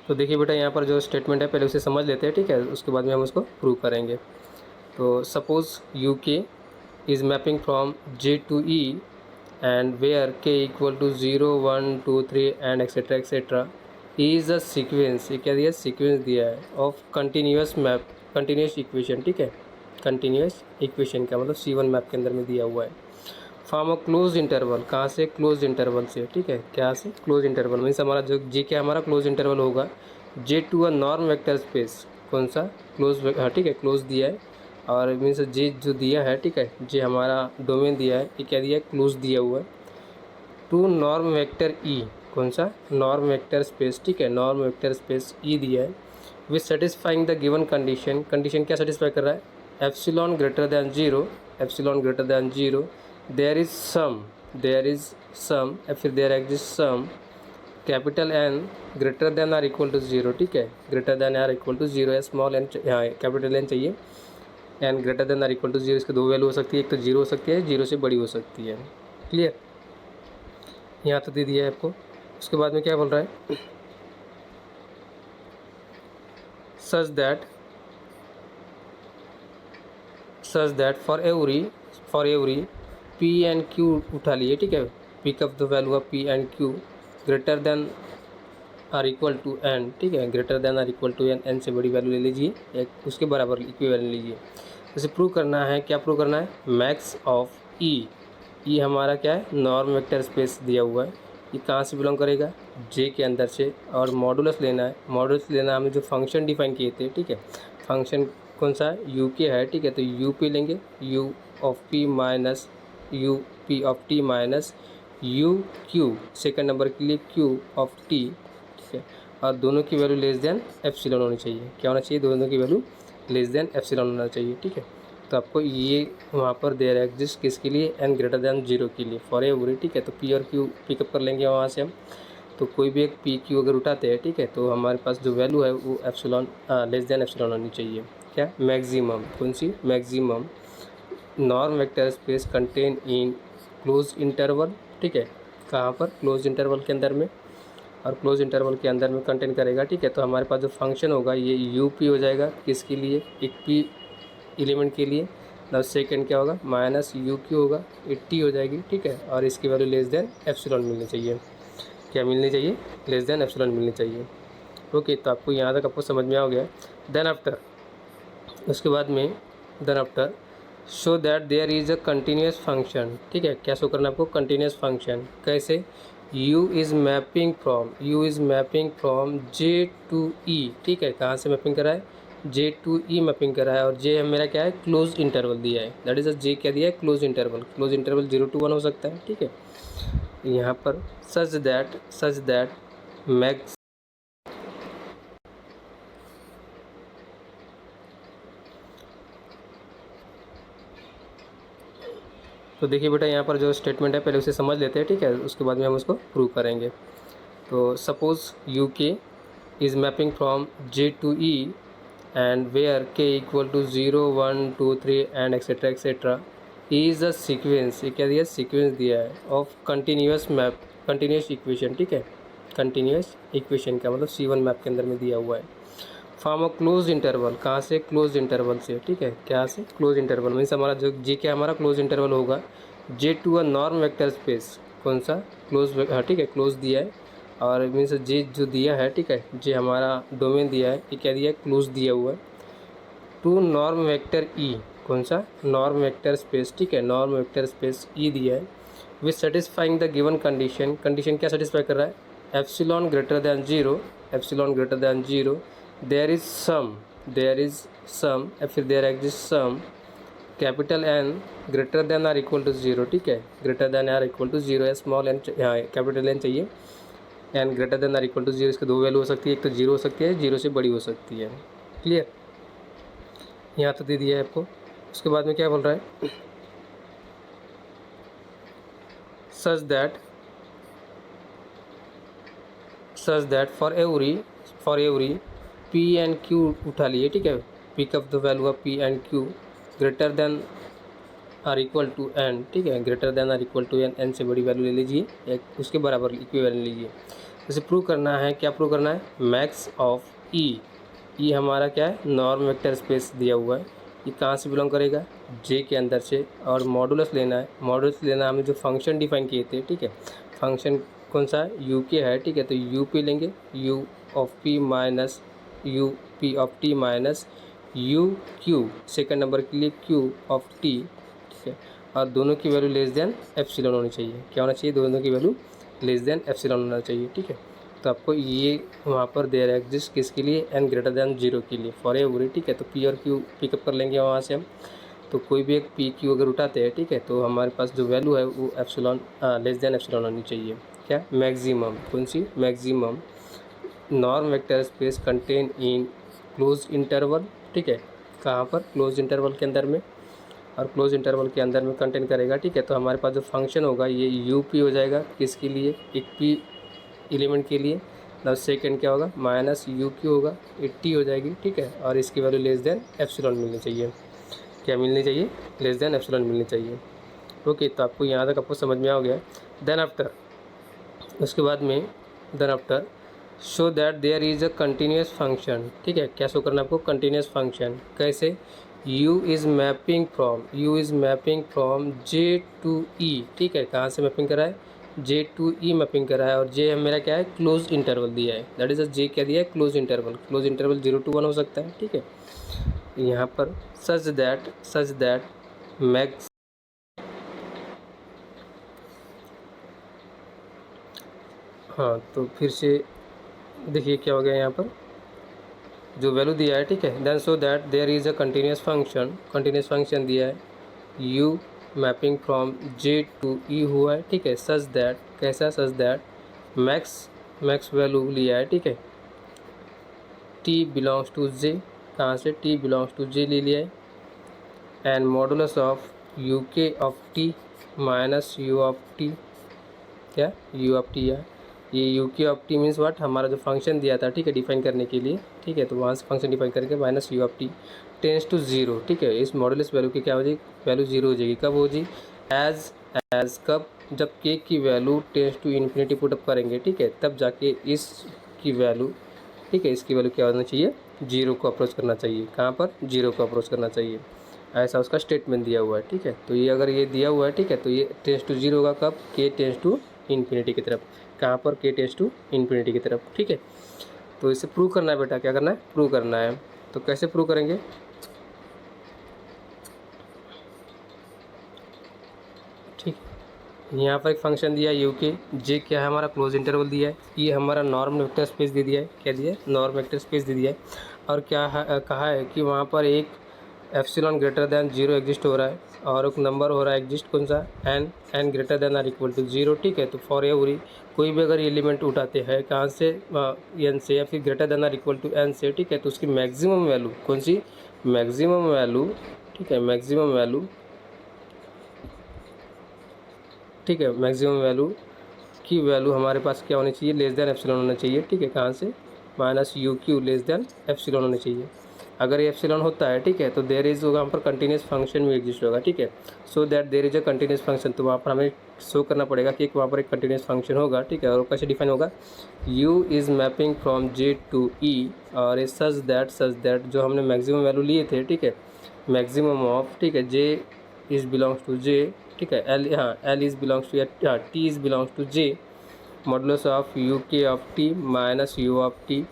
तो देखिए बेटा, यहाँ पर जो स्टेटमेंट है पहले उसे समझ लेते हैं, ठीक है, उसके बाद में हम उसको प्रूव करेंगे। तो suppose u k is mapping from J to E and where k equal to 0 1 2 3 and etcetera etcetera is a sequence, ये क्या दिया, सीक्वेंस दिया है of continuous map, continuous equation, ठीक है, कंटिन्यूस इक्वेशन का मतलब C1 मैप के अंदर में दिया हुआ है। फॉर्म अ क्लोज इंटरवल, कहाँ से, क्लोज इंटरवल से, ठीक है, क्या से, क्लोज इंटरवल मीन्स हमारा जो जे क्या हमारा क्लोज इंटरवल होगा, J to a norm vector space, कौन सा, क्लोज, हाँ ठीक है, क्लोज दिया है, और मीन्स जे जो दिया है, ठीक है, जे हमारा डोमेन दिया है, ये क्या दिया है, क्लोज दिया हुआ है, टू नॉर्म वेक्टर ई, कौन सा, नॉर्म वेक्टर स्पेस, ठीक है, नॉर्म वेक्टर स्पेस ई दिया है, with satisfying the given condition, condition क्या सेटिस्फाई कर रहा है, epsilon greater than zero, epsilon greater than zero, there is some, there is some, या फिर there exist some capital N greater than or equal to zero, ठीक है, greater than or equal to zero, या small N, हाँ capital N चाहिए, N greater than or equal to zero, इसकी दो value हो सकती है, एक तो जीरो हो सकती है, जीरो से बड़ी हो सकती है, क्लियर, यहाँ तो दे दिया है आपको। उसके बाद में क्या बोल रहा है, such that for every P and Q उठा लिए, ठीक है, pick up the value of P and Q greater than or equal to N, ठीक है, greater than or equal to N, N से बड़ी वैल्यू ले लीजिए, एक उसके बराबर इक्विवेलेंट लीजिए। जैसे प्रूव करना है, क्या प्रूव करना है, मैक्स ऑफ ई हमारा क्या है, नॉर्म वेक्टर स्पेस दिया हुआ है, ये कहाँ से बिलोंग करेगा, जे के अंदर से, और मॉडुलस लेना है, मॉडुलस लेना हमने जो फंक्शन डिफाइन किए थे, ठीक है, फंक्शन कौन सा है, यू के है, ठीक है, तो यू पी लेंगे, you of P minus U P of T minus you Q, second number के लिए क्यू ऑफ टी, ठीक है, और दोनों की वैल्यू लेस देन एप्सिलॉन होनी चाहिए, क्या होना चाहिए, दोनों की वैल्यू लेस देन एप्सिलॉन होना चाहिए, ठीक है। तो आपको ये वहाँ पर देयर एग्जिस्ट किसके लिए, एन ग्रेटर देन जीरो के लिए, फॉर एवरी, ठीक है, तो पी और क्यू पिकअप कर लेंगे वहाँ से हम, तो कोई भी एक पी क्यू अगर उठाते हैं, ठीक है, तो हमारे पास जो वैल्यू है वो एप्सिलॉन लेस देन एप्सिलॉन होनी चाहिए, क्या, मैक्सिमम, कौन सी, maximum norm vector space contain in close interval, ठीक है, कहाँ पर, क्लोज इंटरवल के अंदर में, और क्लोज इंटरवल के अंदर में कंटेन करेगा, ठीक है, तो हमारे पास जो फंक्शन होगा ये यू पी हो जाएगा, किसके लिए, एक पी एलिमेंट के लिए, और सेकेंड क्या होगा, माइनस यू क्यू होगा, 80 हो जाएगी, ठीक है, और इसकी वैल्यू लेस देन एप्सिलॉन मिलनी चाहिए, क्या मिलनी चाहिए, लेस देन एप्सिलॉन मिलनी चाहिए। ओके, तो आपको यहाँ तक आपको समझ में आ गया। देन आफ्टर, उसके बाद में then after show that there is a continuous function, ठीक है, क्या शो करना है आपको, कंटिन्यूस फंक्शन, कैसे, u is mapping from J to E, ठीक है, कहाँ से मैपिंग करा है, जे टू ई मैपिंग करा है, और जे मेरा क्या है, क्लोज इंटरवल दिया है, दैट इज़ अ जे क्या दिया है, close interval, close interval 0 to 1 हो सकता है, ठीक है, यहाँ पर सच दैट मैक्स, तो देखिए बेटा, यहाँ पर जो स्टेटमेंट है पहले उसे समझ लेते हैं, ठीक है, उसके बाद में हम उसको प्रूव करेंगे। तो suppose u k is mapping from J to E and where k equal to 0 1 2 3 and etcetera etcetera is a sequence, ये क्या दिया, सीक्वेंस दिया है of continuous map, continuous equation, ठीक है, कंटिन्यूस इक्वेशन का मतलब C1 मैप के अंदर में दिया हुआ है। फॉर्म अ क्लोज इंटरवल, कहाँ से, क्लोज इंटरवल से, ठीक है, क्या से, क्लोज इंटरवल मीन्स हमारा जो जे क्या हमारा क्लोज इंटरवल होगा, J to a norm vector space, कौन सा, क्लोज, हाँ ठीक है, क्लोज दिया है, और मीन्स जे जो दिया है, ठीक है, जे हमारा डोमेन दिया है, ये क्या दिया है, क्लोज दिया हुआ है, टू नॉर्म वेक्टर ई, कौन सा, नॉर्म वेक्टर स्पेस, ठीक है, नॉर्म वेक्टर स्पेस ई दिया है, with satisfying the given condition, condition क्या सेटिस्फाई कर रहा है, epsilon greater than zero, epsilon greater than zero, there is some, या फिर there exist some capital N greater than or equal to zero, ठीक है, greater than or equal to zero, या small N, हाँ capital N चाहिए, N greater than or equal to zero, इसकी दो value हो सकती है, एक तो जीरो हो सकती है, जीरो से बड़ी हो सकती है, क्लियर, यहाँ तो दे दिया है आपको। उसके बाद में क्या बोल रहा है, such that for every P and Q उठा लिए, ठीक है, pick up the value of P and Q greater than or equal to N, ठीक है, greater than or equal to N, N से बड़ी वैल्यू ले लीजिए, एक उसके बराबर इक्विवेलेंट लीजिए। इसे प्रूव करना है, क्या प्रूव करना है, मैक्स ऑफ ई। ई हमारा क्या है, नॉर्म वेक्टर स्पेस दिया हुआ है, ये कहाँ से बिलोंग करेगा, जे के अंदर से। और मॉडुलस लेना है, मॉडुलस लेना हमने जो फंक्शन डिफाइन किए थे, ठीक है, फंक्शन कौन सा है, यू के है, ठीक है, तो यू पी लेंगे, you of P minus U P of T minus you Q, second number के लिए क्यू ऑफ टी, ठीक है, और दोनों की वैल्यू लेस देन एप्सिलॉन होनी चाहिए। क्या होना चाहिए, दोनों की वैल्यू लेस देन एप्सिलॉन होना चाहिए, ठीक है। तो आपको ये वहाँ पर दे रहा है एग्जिस्ट किसके लिए, एन ग्रेटर देन 0 के लिए फॉर एवरी, ठीक है। तो पी और क्यू पिकअप कर लेंगे वहाँ से हम। तो कोई भी एक पी क्यू अगर उठाते हैं, ठीक है, तो हमारे पास जो वैल्यू है वो एप्सिलॉन लेस देन एप्सिलॉन होनी चाहिए। क्या, मैक्सिमम, कौन सी, maximum norm vector space contain in close interval, ठीक है, कहाँ पर, क्लोज इंटरवल के अंदर में, और क्लोज इंटरवल के अंदर में कंटेन करेगा, ठीक है। तो हमारे पास जो फंक्शन होगा ये यू पी हो जाएगा, किसके लिए, एक पी एलिमेंट के लिए, और सेकेंड क्या होगा, माइनस यू क्यू होगा, 80 हो जाएगी, ठीक है, और इसकी वैल्यू लेस देन एप्सिलॉन मिलनी चाहिए। क्या मिलनी चाहिए, लेस देन एप्सिलॉन मिलनी चाहिए। ओके, तो आपको यहाँ तक आपको समझ में आ गया। देन आफ्टर, उसके बाद में then after show that there is a continuous function, ठीक है। क्या शो करना है आपको, कंटिन्यूस फंक्शन, कैसे, u is mapping from J to E, ठीक है, कहाँ से मैपिंग करा है, जे टू ई मैपिंग करा है, और जे मेरा क्या है, क्लोज इंटरवल दिया है, दैट इज़ अ जे क्या दिया है, क्लोज इंटरवल 0 to 1 हो सकता है, ठीक है। यहाँ पर सच दैट मैक्स, हाँ, तो फिर से देखिए क्या हो गया यहाँ पर, जो वैल्यू दिया है, ठीक है, then so that there is a continuous function दिया है, u mapping from J to E हुआ है, ठीक है, सच दैट, कैसा, सच दैट मैक्स वैल्यू लिया है, ठीक है, टी बिलोंग्स टू जे, कहाँ से, टी बिलोंग्स टू जे ले लिया है, एंड मॉडुलस ऑफ यू के of T minus you of T, क्या, यू ऑफ टी है, ये यू के ऑफ टी मीन्स व्हाट, हमारा जो फंक्शन दिया था, ठीक है, डिफाइन करने के लिए, ठीक है, तो वहाँ से फंक्शन डिफाइन करके minus you of T tends to 0, ठीक है। इस मॉडुलस वैल्यू की क्या हो जाएगी, वैल्यू 0 हो जाएगी, कब हो जाएगी, एज कब, जब के की value tends to infinity put up करेंगे, ठीक है, तब जाके इसकी वैल्यू, ठीक है, इसकी वैल्यू क्या होना चाहिए, 0 को अप्रोच करना चाहिए, कहाँ पर, 0 को अप्रोच करना चाहिए, ऐसा उसका स्टेटमेंट दिया हुआ है, ठीक है। तो ये अगर ये दिया हुआ है, ठीक है, तो ये टेंस टू 0 होगा कब, के टेंस टू इन्फिनिटी की तरफ, कहाँ पर, के टेंस टू इन्फिनिटी की तरफ, ठीक है। तो इसे प्रूव करना है बेटा, क्या करना है, प्रूव करना है। तो कैसे प्रूव करेंगे, ठीक है, यहाँ पर एक फंक्शन दिया है यू के, जे क्या है हमारा, क्लोज इंटरवल दिया है, ये हमारा नॉर्म वेक्टर स्पेस दे दिया है, क्या दिया है, नॉर्म वेक्टर स्पेस दे दिया है, और क्या है, कहा है कि वहाँ पर एक एप्सिलॉन ग्रेटर दैन 0 एग्जिस्ट हो रहा है, और एक नंबर हो रहा है एग्जिस्ट, कौन सा, N greater than or equal to 0, ठीक है। तो फॉर एवरी, कोई भी अगर एलिमेंट उठाते हैं कहाँ से, एन से, या फिर greater than or equal to N से, ठीक है, तो उसकी मैक्सिमम वैल्यू कौन सी, मैक्सिमम वैल्यू, ठीक है, मैक्सिमम वैल्यू, ठीक है, मैक्सिमम वैल्यू की वैल्यू हमारे पास क्या होनी चाहिए, लेस देन एप्सिलॉन होना चाहिए, ठीक है, कहाँ से, minus you Q less than epsilon होना चाहिए। अगर ये एप्सिलॉन होता है, ठीक है, तो देर इज होगा, हम पर कंटिन्यूस फंक्शन भी एग्जिस्ट होगा, ठीक है, so that there is a continuous function, तो वहाँ पर हमें शो करना पड़ेगा कि वहाँ पर एक कंटिन्यूस फंक्शन होगा, ठीक है। और कैसे डिफाइन होगा, u is mapping from J to E, और सच दैट जो हमने मैक्सिमम वैल्यू लिए थे, ठीक है, मैक्सिमम ऑफ, ठीक है, J is belongs to J, ठीक है, एल, हाँ, L is belongs to, t is belongs to J, modulus of you के of T minus you of t,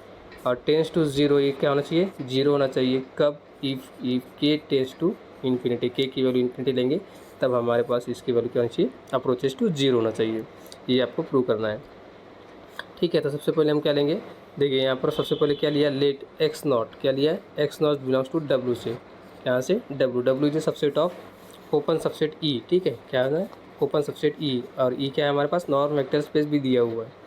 और टेंस टू 0, ये क्या होना चाहिए, 0 होना चाहिए, कब, इफ़ के टेंस टू इन्फिनिटी, के की वैल्यू इन्फिनिटी लेंगे तब हमारे पास इसकी वैल्यू क्या होनी चाहिए, अप्रोचेस टू 0 होना चाहिए। ये आपको प्रूव करना है, ठीक है। तो सबसे पहले हम क्या लेंगे, देखिए यहाँ पर सबसे पहले क्या लिया, लेट एक्स नॉट, क्या लिया है, x not belongs to W से, यहाँ से W is subset of open subset E, ठीक है, क्या है, ओपन सबसेट ई, और ई क्या है हमारे पास, नॉर्म वेक्टर स्पेस भी दिया हुआ है।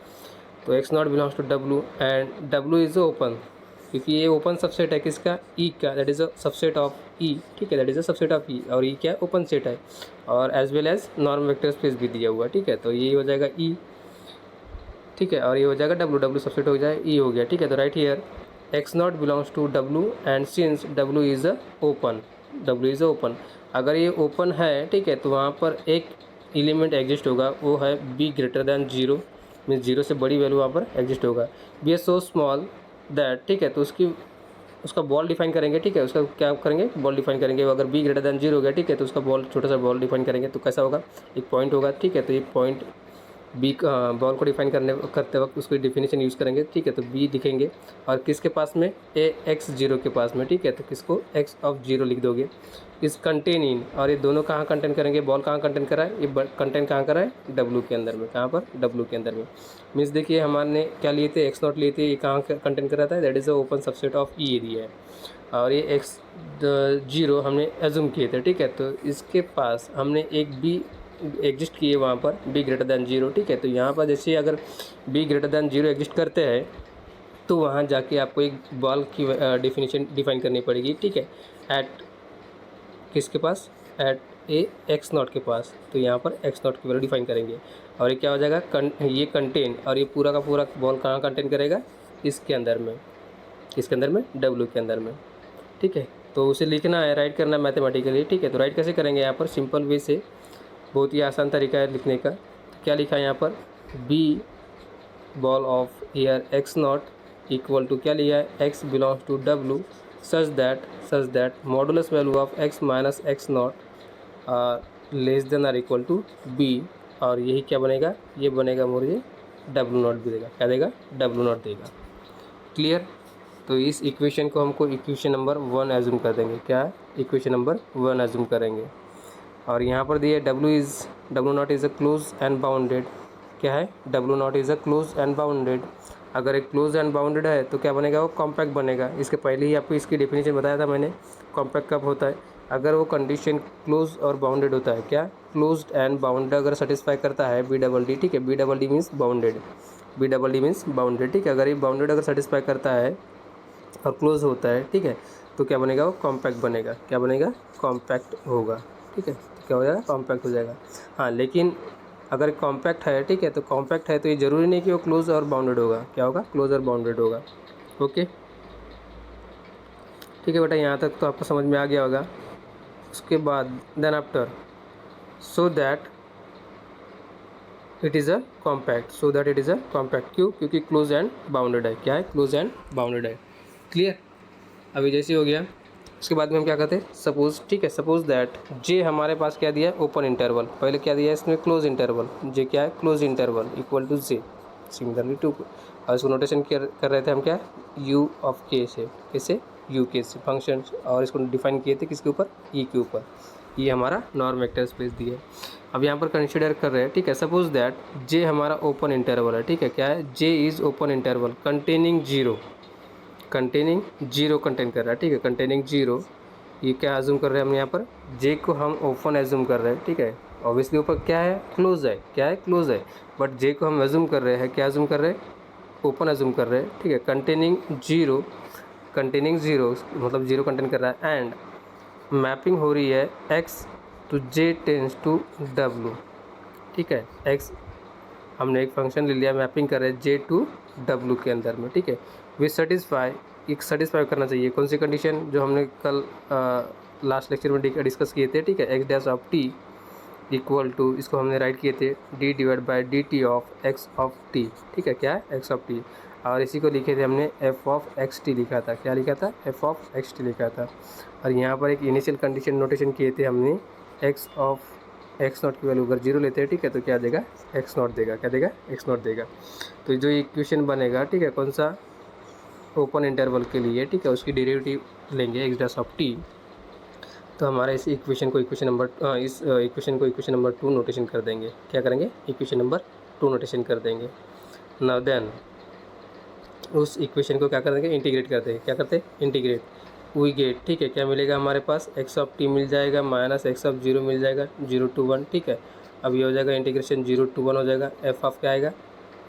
तो x not belongs to W, and W is open, क्योंकि ये ओपन सबसेट है किसका, ई का, that is a subset of E, ठीक है, that is a subset of E, और ई क्या है, ओपन सेट है, और as well as norm vector space भी दिया हुआ है, ठीक है। तो ये हो जाएगा ई, ठीक है, और ये हो जाएगा डब्ल्यू सबसेट हो जाए, ई हो गया, ठीक है। तो right here X not belongs to W, and since W is open, अगर ये ओपन है, ठीक है, तो वहाँ पर एक एलिमेंट एग्जिस्ट होगा, वो है B greater than 0, means zero से बड़ी वैल्यू वहाँ पर एग्जिस्ट होगा। B as so small that, ठीक है, तो उसका बॉल डिफाइन करेंगे, ठीक है, उसका क्या करेंगे, बॉल डिफाइन करेंगे। अगर बी ग्रेटर देन जीरो हो गया, ठीक है, तो उसका बॉल, छोटा सा बॉल डिफाइन करेंगे, तो कैसा होगा, एक पॉइंट होगा, ठीक है, तो ये पॉइंट बी बॉल को डिफाइन करते वक्त उसकी डिफिनीशन यूज़ करेंगे, ठीक है, तो बी लिखेंगे और किसके पास में, ए एक्स जीरो के पास में, ठीक है, तो किसको एक्स ऑफ जीरो लिख दोगे। इस कंटेन इन, और ये दोनों कहाँ कंटेन करेंगे, बॉल कहाँ कंटेन कर रहा है, ये कंटेन कहाँ कर रहा है, डब्लू के अंदर में, कहाँ पर, डब्लू के अंदर में। मीन्स देखिए हमने क्या लिए थे, एक्स नॉट लिए थे, ये कहाँ कंटेन कर रहा था, that is a open subset of E area है। और ये एक्स जीरो हमने एज्यूम किए थे, ठीक है, तो इसके पास हमने एक बी एग्जिस्ट किए वहाँ पर, बी ग्रेटर दैन जीरो, ठीक है, तो यहाँ पर जैसे अगर B greater than zero exist करते हैं तो वहाँ जाके आपको एक बॉल की डिफिनीशन डिफाइन करनी पड़ेगी, ठीक है, एट किसके पास, एट ए एक्स नॉट के पास, तो यहाँ पर एक्स नॉट की वैल्यू डिफाइन करेंगे और ये क्या हो जाएगा, ये कंटेन, और ये पूरा का पूरा बॉल कहाँ कंटेन करेगा, इसके अंदर में, इसके अंदर में, डब्ल्यू के अंदर में, ठीक है। तो उसे लिखना है, राइट करना है मैथमेटिकली, ठीक है, तो राइट कैसे करेंगे यहाँ पर, सिंपल वे से, बहुत ही आसान तरीका है लिखने का। क्या लिखा है यहाँ पर, B ball of year X not equal to, क्या लिया है, X belongs to W such that modulus value of X minus x not less than or equal to B, और यही क्या बनेगा, ये बनेगा मुझे डब्लू नॉट भी देगा, क्या देगा, डब्लू नॉट देगा। क्लियर। तो इस इक्वेशन को हमको इक्वेशन नंबर 1 एज्यूम कर देंगे, क्या, इक्वेशन नंबर 1 एज्यूम करेंगे। और यहाँ पर दिए W not is a close and bounded, क्या है, W not is a close and bounded. अगर एक क्लोज एंड बाउंडेड है तो क्या बनेगा, वो कॉम्पैक्ट बनेगा। इसके पहले ही आपको इसकी डेफिनेशन बताया था मैंने, कॉम्पैक्ट कब होता है, अगर वो कंडीशन क्लोज और बाउंडेड होता है, क्या, क्लोज्ड एंड बाउंडेड अगर सेटिस्फाई करता है बी डबल डी, ठीक है, B double D means bounded, B double D means bounded, ठीक है, अगर ये बाउंडेड अगर सेटिस्फाई करता है और क्लोज होता है, ठीक है, तो क्या बनेगा, वो कॉम्पैक्ट बनेगा, क्या बनेगा, कॉम्पैक्ट होगा, ठीक है, तो क्या हो जाएगा, कॉम्पैक्ट हो जाएगा। हाँ, लेकिन अगर कॉम्पैक्ट है, ठीक है, तो कॉम्पैक्ट है तो ये ज़रूरी नहीं कि वो क्लोज और बाउंडेड होगा, क्या होगा, क्लोज और बाउंडेड होगा। ओके, ठीक है बेटा, यहाँ तक तो आपको समझ में आ गया होगा। उसके बाद then after, so that it is a compact, so that it is a compact, क्यों, क्योंकि क्लोज एंड बाउंडेड है, क्या है, क्लोज एंड बाउंडेड है। क्लियर। अभी जैसे हो गया, उसके बाद में हम क्या करते हैं, सपोज, ठीक है, सपोज दैट जे हमारे पास क्या दिया है, ओपन इंटरवल, पहले क्या दिया है इसमें, क्लोज इंटरवल, जे क्या है, close interval equal to J similarly to, और इसको नोटेशन कर रहे थे हम, क्या, यू ऑफ के से, कैसे, यू के से फंक्शन, और इसको डिफाइन किए थे किसके ऊपर, ई के ऊपर, ये हमारा नॉर्म वेक्टर स्पेस दिया है। अब यहाँ पर कंसिडर कर रहे हैं, ठीक है, सपोज दैट जे हमारा ओपन इंटरवल है, ठीक है, क्या है, J is open interval containing zero, containing zero contain कर रहा है, ठीक है, कंटेनिंग जीरो, ये क्या एज्यूम कर रहे हैं हम यहाँ पर, जे को हम ओपन एज्यूम कर रहे हैं, ठीक है, ऑब्वियसली ऊपर क्या है, क्लोज है, क्या है, क्लोज है, बट जे को हम एज्यूम कर रहे हैं, क्या एज्यूम कर रहे हैं, ओपन एज्यूम कर रहे हैं, ठीक है, कंटेनिंग जीरो मतलब जीरो कंटेन कर रहा है, एंड मैपिंग हो रही है X to J tends to W, ठीक है, एक्स हमने एक फंक्शन ले लिया, मैपिंग कर रहे हैं जे टू डब्लू के अंदर में, ठीक है, विच सेटिस्फाई, एक सेटिस्फाई करना चाहिए, कौन सी कंडीशन, जो हमने कल लास्ट लेक्चर में डिस्कस किए थे, ठीक है, X dash of T equal to, इसको हमने राइट किए थे, D divide by D T of x of T, ठीक है, क्या है, एक्स ऑफ टी, और इसी को लिखे थे हमने एफ ऑफ एक्स टी लिखा था, क्या लिखा था, एफ ऑफ एक्स टी लिखा था। और यहाँ पर एक इनिशियल कंडीशन नोटेशन किए थे हमने, एक्स ऑफ एक्स नॉट की वैल्यू अगर जीरो लेते हैं, ठीक है, तो क्या देगा, एक्स नॉट देगा, क्या देगा, एक्स नॉट देगा। तो जो इक्वेशन बनेगा, ठीक है, कौन सा, ओपन इंटरवल के लिए, ठीक है, उसकी डेरिवेटिव लेंगे एक्स डैश ऑफ टी, तो हमारा इस इक्वेशन को इक्वेशन नंबर 2 नोटेशन कर देंगे, क्या करेंगे, इक्वेशन नंबर 2 नोटेशन कर देंगे। नाउ देन उस इक्वेशन को क्या कर देंगे, इंटीग्रेट कर देंगे, क्या करते हैं, इंटीग्रेट, वी गेट, ठीक है, क्या मिलेगा हमारे पास, एक्स ऑफ टी मिल जाएगा माइनस एक्स ऑफ जीरो मिल जाएगा, 0 to 1, ठीक है, अब ये हो जाएगा इंटीग्रेशन 0 to 1 हो जाएगा, एफ ऑफ क्या आएगा,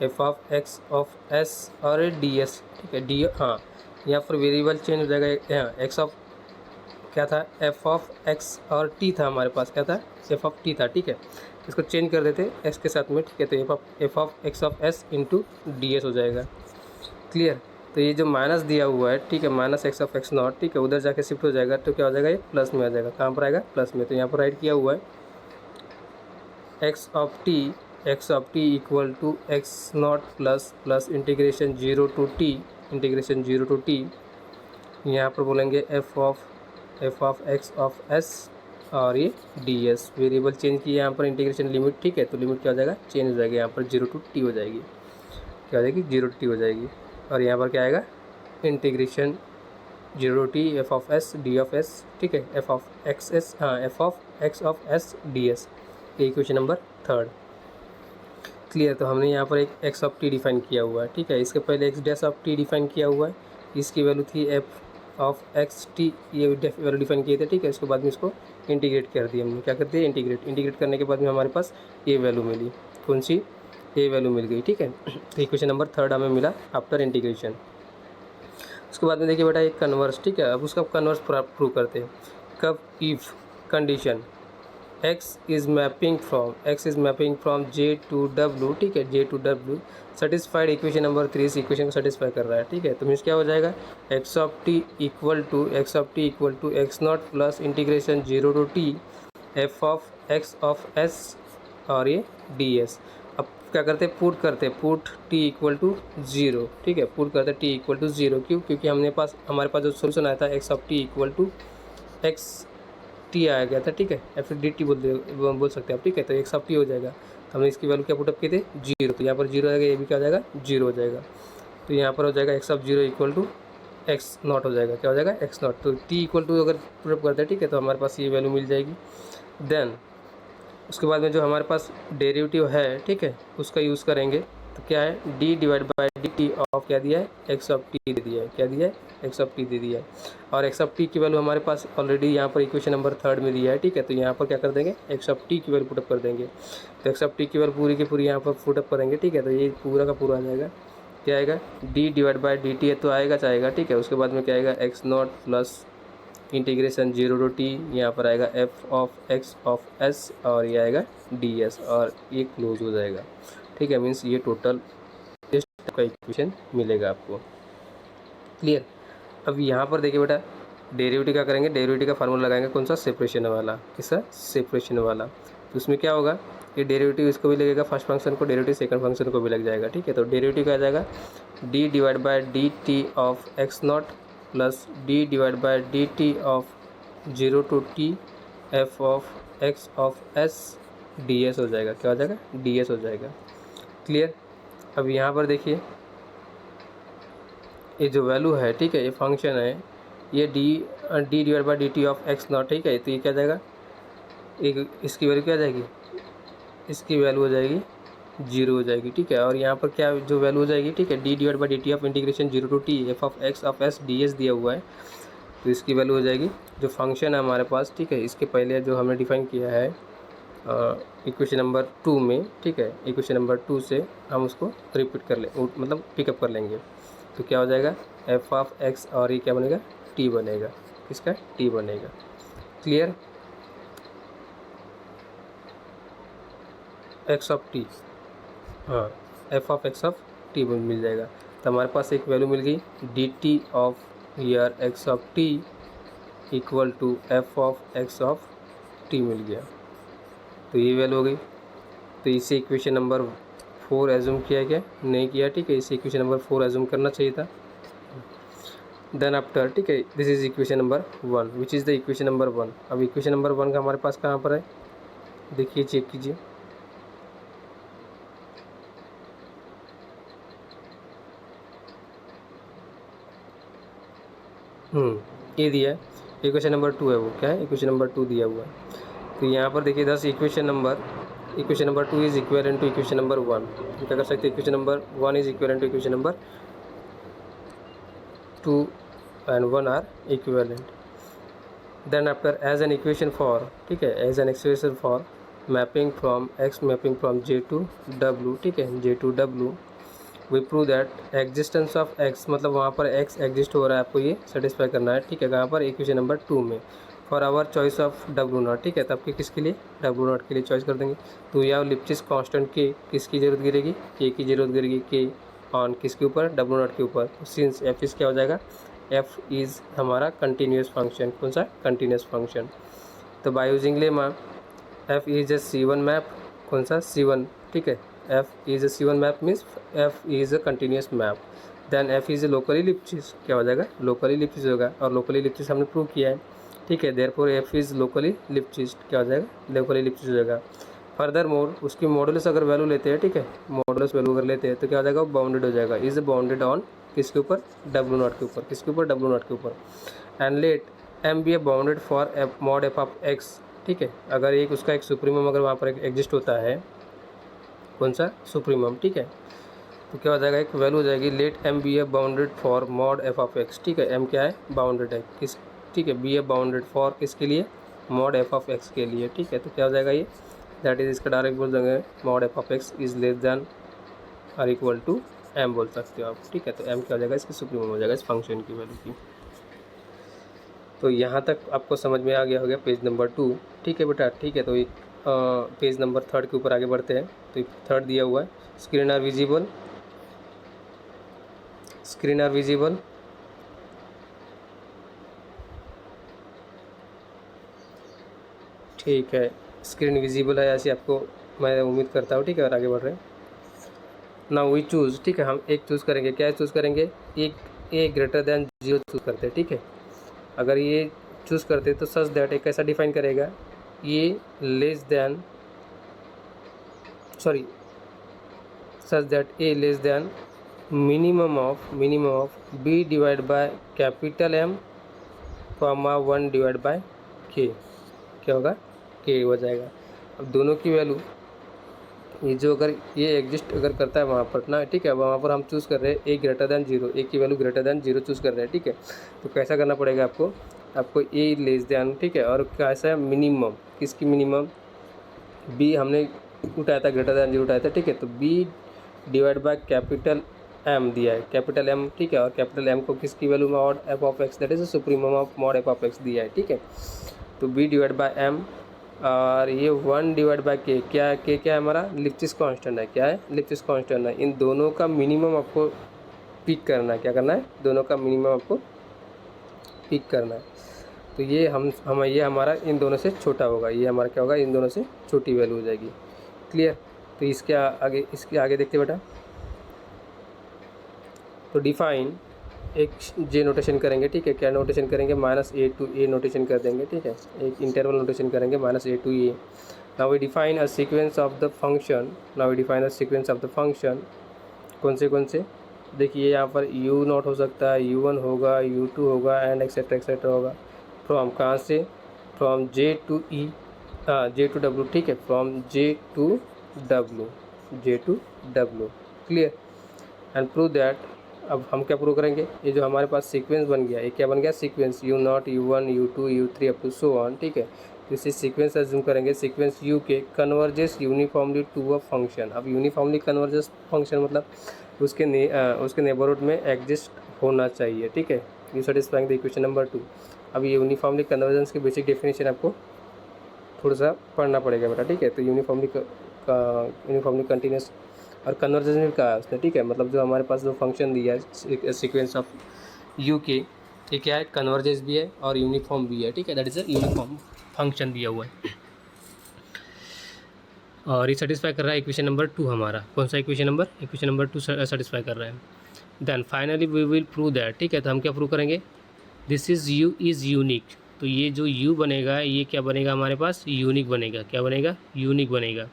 F of x of S और डी एस, ठीक है, डी, हाँ, यहाँ पर वेरिएबल चेंज हो जाएगा, यहाँ एक्स ऑफ क्या था, एफ ऑफ एक्स और टी था हमारे पास, क्या था, एफ ऑफ टी था, ठीक है, इसको चेंज कर देते एक्स के साथ में, ठीक है, तो F of x of S into d S हो जाएगा। क्लियर। तो ये जो माइनस दिया हुआ है, ठीक है, minus x of X not, ठीक है, उधर जाके शिफ्ट हो जाएगा, तो क्या हो जाएगा, ये प्लस में आ जाएगा, कहाँ पर आएगा, प्लस में, तो यहाँ पर राइट किया हुआ है X of T X of T equal to X not plus integration zero to T, यहाँ पर बोलेंगे F of x of S और ये डी एस वेरिएबल चेंज किए यहाँ पर इंटीग्रेशन लिमिट, ठीक है। तो लिमिट क्या हो जाएगा, चेंज हो जाएगी, यहाँ पर जीरो टू टी हो जाएगी, क्या हो जाएगी, जीरो टू टी हो जाएगी। और यहाँ पर क्या आएगा, integration zero T F of S D of S, ठीक है, एफ ऑफ एक्स एस, हाँ f of x of S D S, ये इक्वेशन नंबर थर्ड। क्लियर। तो हमने यहाँ पर एक एक्स ऑफ टी डिफाइन किया हुआ है, ठीक है। इसके पहले x dash of t define किया हुआ है, इसकी वैल्यू थी एफ ऑफ एक्स टी, ये वैल्यू डिफाइन किए थे, ठीक है। उसके बाद में इसको इंटीग्रेट कर दिया हमने, क्या कर दिया, इंटीग्रेट करने के बाद में हमारे पास ये वैल्यू मिली, कौन सी, ये वैल्यू मिल गई, ठीक है। तो इक्वेशन नंबर थर्ड हमें मिला आफ्टर इंटीग्रेशन। उसके बाद में देखिए बेटा एक कन्वर्स, ठीक है। अब उसका कन्वर्स प्रूव करते हैं। कब, if condition x is mapping from J to W, ठीक है, J to W satisfied, equation number 3 इस इक्वेशन को सेटिस्फाई कर रहा है, ठीक है। तो मीन्स क्या हो जाएगा, X of T equal to X not plus integration zero to T F of x of S और ये डी एस। अब क्या करते हैं, put T equal to zero, ठीक है, पुट करते टी इक्वल टू ज़ीरो, क्यों, क्योंकि हमारे पास जो सोल्यूशन आया था X of T equal to X T आया गया था, ठीक है, या फिर डी टी बोल सकते हैं आप, ठीक है। तो एक्स ऑफ टी हो जाएगा, तो हमने इसकी वैल्यू क्या पुटअप किए थे, जीरो, तो यहाँ पर जीरो आएगा, ये भी क्या हो जाएगा, जीरो हो जाएगा। तो यहाँ पर हो जाएगा X of zero equal to X not हो जाएगा, क्या हो जाएगा, एक्स नॉट। तो टी इक्वल टू अगर पुटअप करते हैं, ठीक है, तो हमारे पास ये वैल्यू मिल जाएगी। देन उसके बाद में जो हमारे पास डेरिवेटिव है, ठीक है, उसका यूज़ करेंगे। तो क्या है, D divide by D T of क्या दिया है, एक्स ऑफ टी दे दिया है, क्या दिया है, एक्स ऑफ टी दे दिया है। और एक्स ऑफ टी की वैल्यू हमारे पास ऑलरेडी यहाँ पर इक्वेशन नंबर थर्ड में दिया है, ठीक है। तो यहाँ पर क्या कर देंगे, एक्स ऑफ टी की वैल्यू पुटअप कर देंगे। तो एक्स ऑफ टी की वैल्यू पूरी की पूरी यहाँ पर पुटअप करेंगे, ठीक है। तो ये पूरा का पूरा आ जाएगा, क्या आएगा, D divide by D T है तो आएगा चाहेगा, ठीक है। उसके बाद में क्या आएगा, X not plus integration zero to T, यहाँ पर आएगा F of x of S और ये आएगा डी एस, और ये क्लोज हो जाएगा, ठीक है। मीन्स ये टोटल का इक्वेशन मिलेगा आपको। क्लियर। अब यहाँ पर देखिए बेटा डेरिवेटिव क्या करेंगे, डेरिवेटिव का फार्मूला लगाएंगे, कौन सा, सेपरेशन वाला, किसका, सेपरेशन वाला। तो उसमें क्या होगा, ये डेरिवेटिव इसको भी लगेगा, फर्स्ट फंक्शन को, डेरिवेटिव सेकंड फंक्शन को भी लग जाएगा, ठीक है। तो डेरिवेटिव क्या आ जाएगा, D divide by D T of X not plus D divide by D T of zero to T F of x of S D S हो जाएगा, क्या हो जाएगा, डी एस हो जाएगा। क्लियर। अब यहाँ पर देखिए ये जो वैल्यू है, ठीक है, ये फंक्शन है, ये D divide by D T of X not, ठीक है। तो ये क्या जाएगा, एक इसकी वैल्यू क्या जाएगी, इसकी वैल्यू हो जाएगी जीरो हो जाएगी, ठीक है। और यहाँ पर क्या जो वैल्यू हो जाएगी, ठीक है, D divide by D T of integration zero to T F of x of S D S दिया हुआ है, तो इसकी वैल्यू हो जाएगी जो फंक्शन है हमारे पास, ठीक है। इसके पहले जो हमने डिफाइन किया है इक्वेशन नंबर 2 में, ठीक है, इक्वेशन नंबर 2 से हम उसको रिपीट कर ले, मतलब पिकअप कर लेंगे। तो क्या हो जाएगा, एफ ऑफ एक्स और ये क्या बनेगा, टी बनेगा, किसका, टी बनेगा। क्लियर। एक्स ऑफ टी, हाँ, f of x of t मिल जाएगा। तो हमारे पास एक वैल्यू मिल गई, d T of year x of T equal to f of x of t मिल गया। तो ये वैल्यू हो गई। तो इसे इक्वेशन नंबर 4 एज्यूम किया गया, नहीं किया, ठीक है, इसे इक्वेशन नंबर 4 एज्यूम करना चाहिए था। देन आफ्टर, ठीक है, this is equation number 1 which is the equation number 1। अब इक्वेशन नंबर 1 का हमारे पास कहाँ पर है, देखिए, चेक कीजिए। ये दिया है, इक्वेशन नंबर 2 है, वो क्या है, इक्वेशन नंबर 2 दिया हुआ है। तो यहाँ पर देखिए this equation number 2 is equivalent to equation number 1। तो क्या कर सकते हैं, equation number 1 is equivalent to equation number 2 and 1 are equivalent. Then after as an equation for, ठीक है, as an expression for mapping from x mapping from J to W, ठीक है, J to W we prove that existence of x, मतलब वहाँ पर x exist हो रहा है, आपको ये सेटिस्फाई करना है, ठीक है, कहाँ पर, इक्वेशन नंबर 2 में। For our choice of W not, ठीक है, तब के किसके लिए, डब्ल्यू नॉट के लिए चॉइस कर देंगे। तो या लिप्सिस कांस्टेंट के किसकी जरूरत गिरेगी, के की जरूरत गिरेगी, के ऑन किसके ऊपर, डब्ल्यू नॉट के ऊपर। सिंस एफ इज क्या हो जाएगा, एफ इज़ हमारा कंटिन्यूस फंक्शन, कौन सा, कंटिन्यूस फंक्शन। तो by using lemma F is a C1 map, कौन सा, C1 ठीक है। F is a C1 map means F is a continuous map, then F is a locally Lipschitz, क्या हो जाएगा लोकली इलिप्सिस होगा, और लोकली इलिप्सिस हमने प्रूव किया है, ठीक है। Therefore F is locally Lipschitz, क्या हो जाएगा लोकली इलिप्सिस हो जाएगा। फर्दर मोर उसकी मॉडुलस अगर वैल्यू लेते हैं, ठीक है, मॉडुलस वैल्यू अगर लेते हैं तो क्या हो जाएगा बाउंडेड हो जाएगा, इज़ बाउंडेड ऑन किसके ऊपर W0 के ऊपर, किसके ऊपर W0 के ऊपर। And let M be a bounded for F mod F of X, ठीक है। अगर एक उसका एक सुप्रीमम अगर वहाँ पर एग्जिस्ट होता है, कौन सा सुप्रीमम, ठीक है, तो क्या हो जाएगा एक वैल्यू हो जाएगी let M be a bounded for mod F of X, ठीक है। एम क्या है बाउंडेड है किस, ठीक है, बी ए बाउंडेड फॉर किसके लिए मॉड एफ ऑफ एक्स के लिए, ठीक है। तो क्या हो जाएगा ये दैट इज इसका डायरेक्ट बोल देंगे mod F of x is less than और इक्वल टू एम बोल सकते हो आप, ठीक है। तो एम क्या हो जाएगा इसकी सुप्रीमम हो जाएगा इस फंक्शन की वैल्यू की। तो यहाँ तक आपको समझ में आ गया हो गया पेज नंबर 2, ठीक है बेटा, ठीक है। तो एक पेज नंबर 3 के ऊपर आगे बढ़ते हैं। तो एक 3 दिया हुआ है screen are visible, screen are visible, ठीक है, स्क्रीन विजिबल है ऐसी आपको मैं उम्मीद करता हूँ, ठीक है। और आगे बढ़ रहे हैं। नाउ वी चूज़, ठीक है, हम एक चूज़ करेंगे, क्या चूज़ करेंगे, एक ए ग्रेटर देन 0 चूज़ करते हैं, ठीक है। अगर ये चूज़ करते तो सच दैट एक कैसा डिफाइन करेगा, ये less than sorry such that A less than minimum of B divide by capital M comma 1 divide by K, क्या होगा के हो जाएगा। अब दोनों की वैल्यू ये जो अगर ये एग्जिस्ट अगर करता है वहाँ पर ना, ठीक है, वहाँ पर हम चूज़ कर रहे हैं ए ग्रेटर देन 0, ए की वैल्यू ग्रेटर देन 0 चूज़ कर रहे हैं, ठीक है। तो कैसा करना पड़ेगा आपको, आपको ए लेस देन, ठीक है, और कैसा है मिनिमम, किसकी मिनिमम, बी हमने उठाया था ग्रेटर देन 0 उठाया था, ठीक है। तो B divide by capital M दिया है, कैपिटल एम, ठीक है, और कैपिटल एम को किसकी value mod F of x that is supremum of mod F of x दिया है, ठीक है। तो बी डिवाइड बाय एम और ये 1 डिवाइड बाय के, क्या के क्या है हमारा लिप्सिस कांस्टेंट है, क्या है लिप्सिस कांस्टेंट है। इन दोनों का मिनिमम आपको पिक करना है, क्या करना है दोनों का मिनिमम आपको पिक करना है। तो ये हम ये हमारा इन दोनों से छोटा होगा, ये हमारा क्या होगा इन दोनों से छोटी वैल्यू हो जाएगी, क्लियर। तो इसके आगे देखते बेटा। तो डिफाइन एक जे नोटेशन करेंगे, ठीक है, क्या नोटेशन करेंगे -a to a नोटेशन कर देंगे, ठीक है, एक इंटरवल नोटेशन करेंगे -a to a। Now we define a sequence of the function, कौन से देखिए यहाँ पर u0 हो सकता है, u1 होगा, u2 होगा एंड एक्सेट्रा होगा। फ्रॉम कहाँ से, from j to e j to w, ठीक है, from j to w, clear. And prove that, अब हम क्या प्रूव करेंगे, ये जो हमारे पास सीक्वेंस बन गया, ये क्या बन गया sequence u0 u1 u2 u3 up to so on, ठीक है। तो इसे सीक्वेंस एज्यूम करेंगे, सीक्वेंस u के converges uniformly to a function. अब यूनिफॉर्मली कन्वर्जेस फंक्शन मतलब उसके नेबरहुड में एग्जिस्ट होना चाहिए, ठीक है। U satisfying the equation number 2। अब ये यूनिफॉर्मली कन्वर्जेंस की बेसिक डेफिनेशन आपको थोड़ा सा पढ़ना पड़ेगा बेटा, ठीक है। तो यूनिफॉर्मली कंटिन्यूस और कन्वर्जेंस भी कहा है उसने, ठीक है, मतलब जो हमारे पास जो फंक्शन दिया है सीक्वेंस ऑफ यू के, ये क्या है कन्वर्जेंस भी है और यूनिफॉर्म भी है, ठीक है, that is a uniform function दिया हुआ है। और ये सेटिस्फाई कर रहा है इक्वेशन नंबर 2 हमारा, कौन सा इक्वेशन नंबर 2 सेटिस्फाई कर रहा है। Then finally we will prove that, ठीक है, तो हम क्या प्रूव करेंगे, this is U is unique. तो ये जो u बनेगा ये क्या बनेगा हमारे पास यूनिक बनेगा, क्या बनेगा यूनिक बनेगा।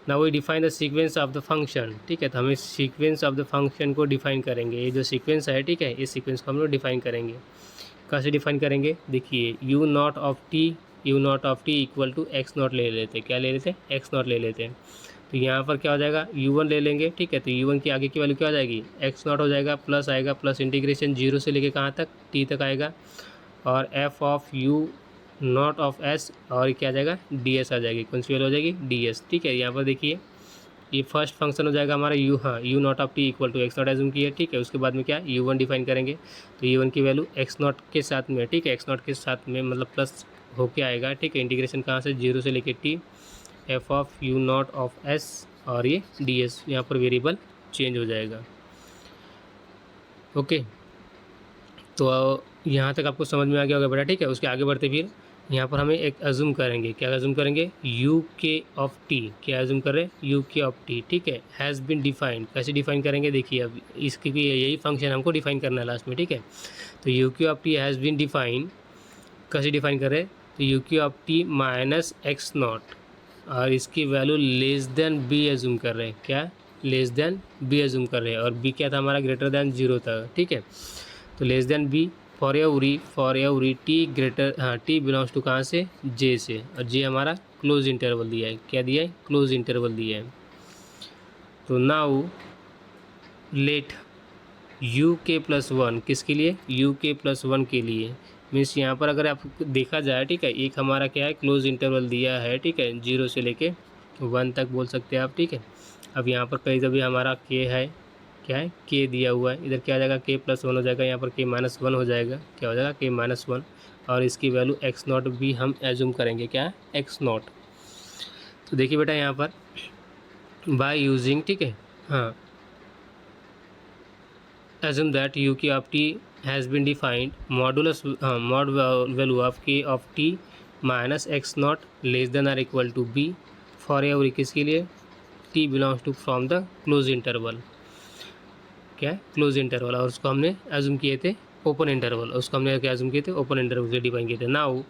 Now we define the sequence of the function, ठीक है, तो हम इस सीक्वेंस ऑफ द फंक्शन को डिफाइन करेंगे। ये जो सीक्वेंस है, ठीक है, इस सीक्वेंस को हम लोग डिफाइन करेंगे। कैसे डिफाइन करेंगे, देखिए u0 of t equal to x0 ले लेते, क्या ले लेते x0 ले लेते हैं। तो यहाँ पर क्या हो जाएगा u1 ले लेंगे, ठीक है, तो u1 की आगे की वैल्यू क्या हो जाएगी x0 हो जाएगा, प्लस आएगा, प्लस इंटीग्रेशन 0 से लेके कहाँ तक t तक आएगा, और f of u0 of s और क्या आ जाएगा ds आ जाएगी, कौन सी वैल्यू हो जाएगी ds, ठीक है। यहाँ पर देखिए ये फर्स्ट फंक्शन हो जाएगा हमारा u0 of t equal to x0 assume किया, ठीक है। उसके बाद में क्या u1 डिफाइन करेंगे, तो u1 की वैल्यू x0 के साथ में, ठीक है, x0 के साथ में मतलब प्लस होके आएगा, ठीक है। इंटीग्रेशन कहाँ से 0 से लेके t, f of u0 of s और ये ds यहाँ पर वेरिएबल चेंज हो जाएगा, ओके। तो यहाँ तक आपको समझ में आ गया होगा बेटा, ठीक है। उसके आगे बढ़ते फिर यहाँ पर हमें एक अज्यूम करेंगे, क्या अज्यूम करेंगे, यू के ऑफ टी, क्या अज्यूम कर रहे हैं, यू के ऑफ टी, ठीक है, हैज़ बिन डिफाइंड, कैसे डिफाइन करेंगे, देखिए अब इसकी यही फंक्शन हमको डिफाइन करना है लास्ट में, ठीक है। तो यू के of T has been defined, कैसे डिफाइन कर रहे हैं, तो यू के of T minus x naught, और इसकी value less than B assume कर रहे हैं, क्या लेस देन बी एज्यूम कर रहे हैं, और बी क्या था हमारा, ग्रेटर देन 0 था, ठीक है। तो less than B for every T greater, हाँ टी बिलोंग्स टू कहाँ से, जे से, और जे हमारा क्लोज इंटरवल दिया है, क्या दिया है, क्लोज इंटरवल दिया है। तो नाउ लेट यू के प्लस वन, किसके लिए, यू के प्लस वन के लिए, मीन्स यहाँ पर अगर आप देखा जाए, ठीक है, एक हमारा क्या है, क्लोज इंटरवल दिया है, ठीक है, 0 से लेके 1 तक बोल सकते हैं आप, ठीक है। अब यहाँ पर कहीं भी हमारा के है, क्या है, के दिया हुआ है, इधर क्या आ जाएगा, के प्लस वन हो जाएगा, यहाँ पर के माइनस वन हो जाएगा, क्या हो जाएगा, के माइनस वन, और इसकी वैल्यू एक्स नॉट भी हम एज्यूम करेंगे, क्या है, एक्स नॉट। तो देखिए बेटा यहाँ पर बाय यूजिंग, ठीक है, हाँ, assume that u k of t has been defined modulus mod value of k of t minus x naught less than or equal to b for every, किसके लिए, t belongs to from the close interval, क्या है, close interval, और उसको हमने assume किए थे open interval, उसको हमने क्या एज्यूम किए थे, ओपन इंटरवल से डिफाइन किए थे। नाउ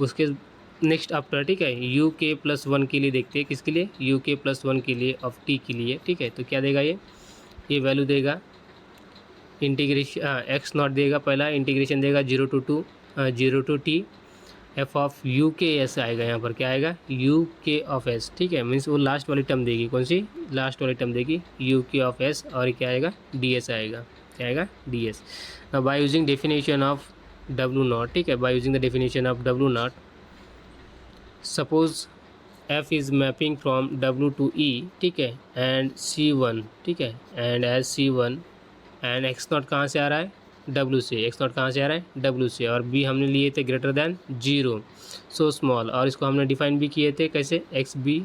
उसके नेक्स्ट आफ्टर, ठीक है, यू के प्लस वन के लिए देखते हैं, किसके लिए, यू के प्लस वन के लिए ऑफ टी के लिए, ठीक है। तो क्या देगा ये वैल्यू देगा इंटीग्रेशन, एक्स नॉट देगा, पहला इंटीग्रेशन देगा 0 to T F of you K S आएगा, यहाँ पर क्या आएगा, यू के ऑफ एस, ठीक है, मीन्स वो लास्ट वाली टर्म देगी, कौन सी, लास्ट वाली टर्म देगी यू के ऑफ एस, और क्या आएगा, डी एस आएगा, क्या आएगा, d s. By using definition of W naught, ठीक है, by using the definition of W naught, suppose f is mapping from W to E, ठीक है, एंड सी वन, ठीक है, and as C one, and x naught कहाँ से आ रहा है, डब्लू से, एक्स नॉट कहाँ से आ रहा है, डब्लू से, और बी हमने लिए थे ग्रेटर देन 0, सो स्मॉल, और इसको हमने डिफाइन भी किए थे कैसे, एक्स बी,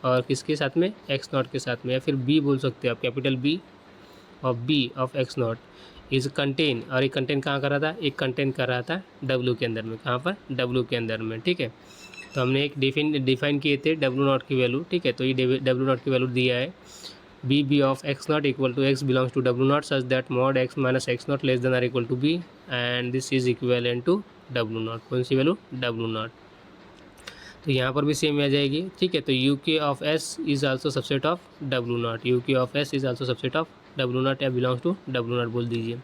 और किसके साथ में, एक्स नॉट के साथ में, या फिर बी बोल सकते हो आप, capital B of B of X naught is contain, और एक कंटेन कहाँ कर रहा था, एक कंटेन कर रहा था डब्लू के अंदर में, कहाँ पर, डब्लू के अंदर में, ठीक है। तो हमने एक डिफाइन किए थे डब्लू नॉट की वैल्यू, ठीक है, तो ये डब्लू नॉट की वैल्यू दिया है, b of x naught equal to x belongs to w naught such that mod x minus x naught less than or equal to b and this is equivalent to w naught, कौन सी value, w naught। तो यहाँ पर भी same आ जाएगी, ठीक है। तो यू के of s is also subset of w naught, u के of s is also subset of w naught या बिलोंग्स टू w naught बोल दीजिए,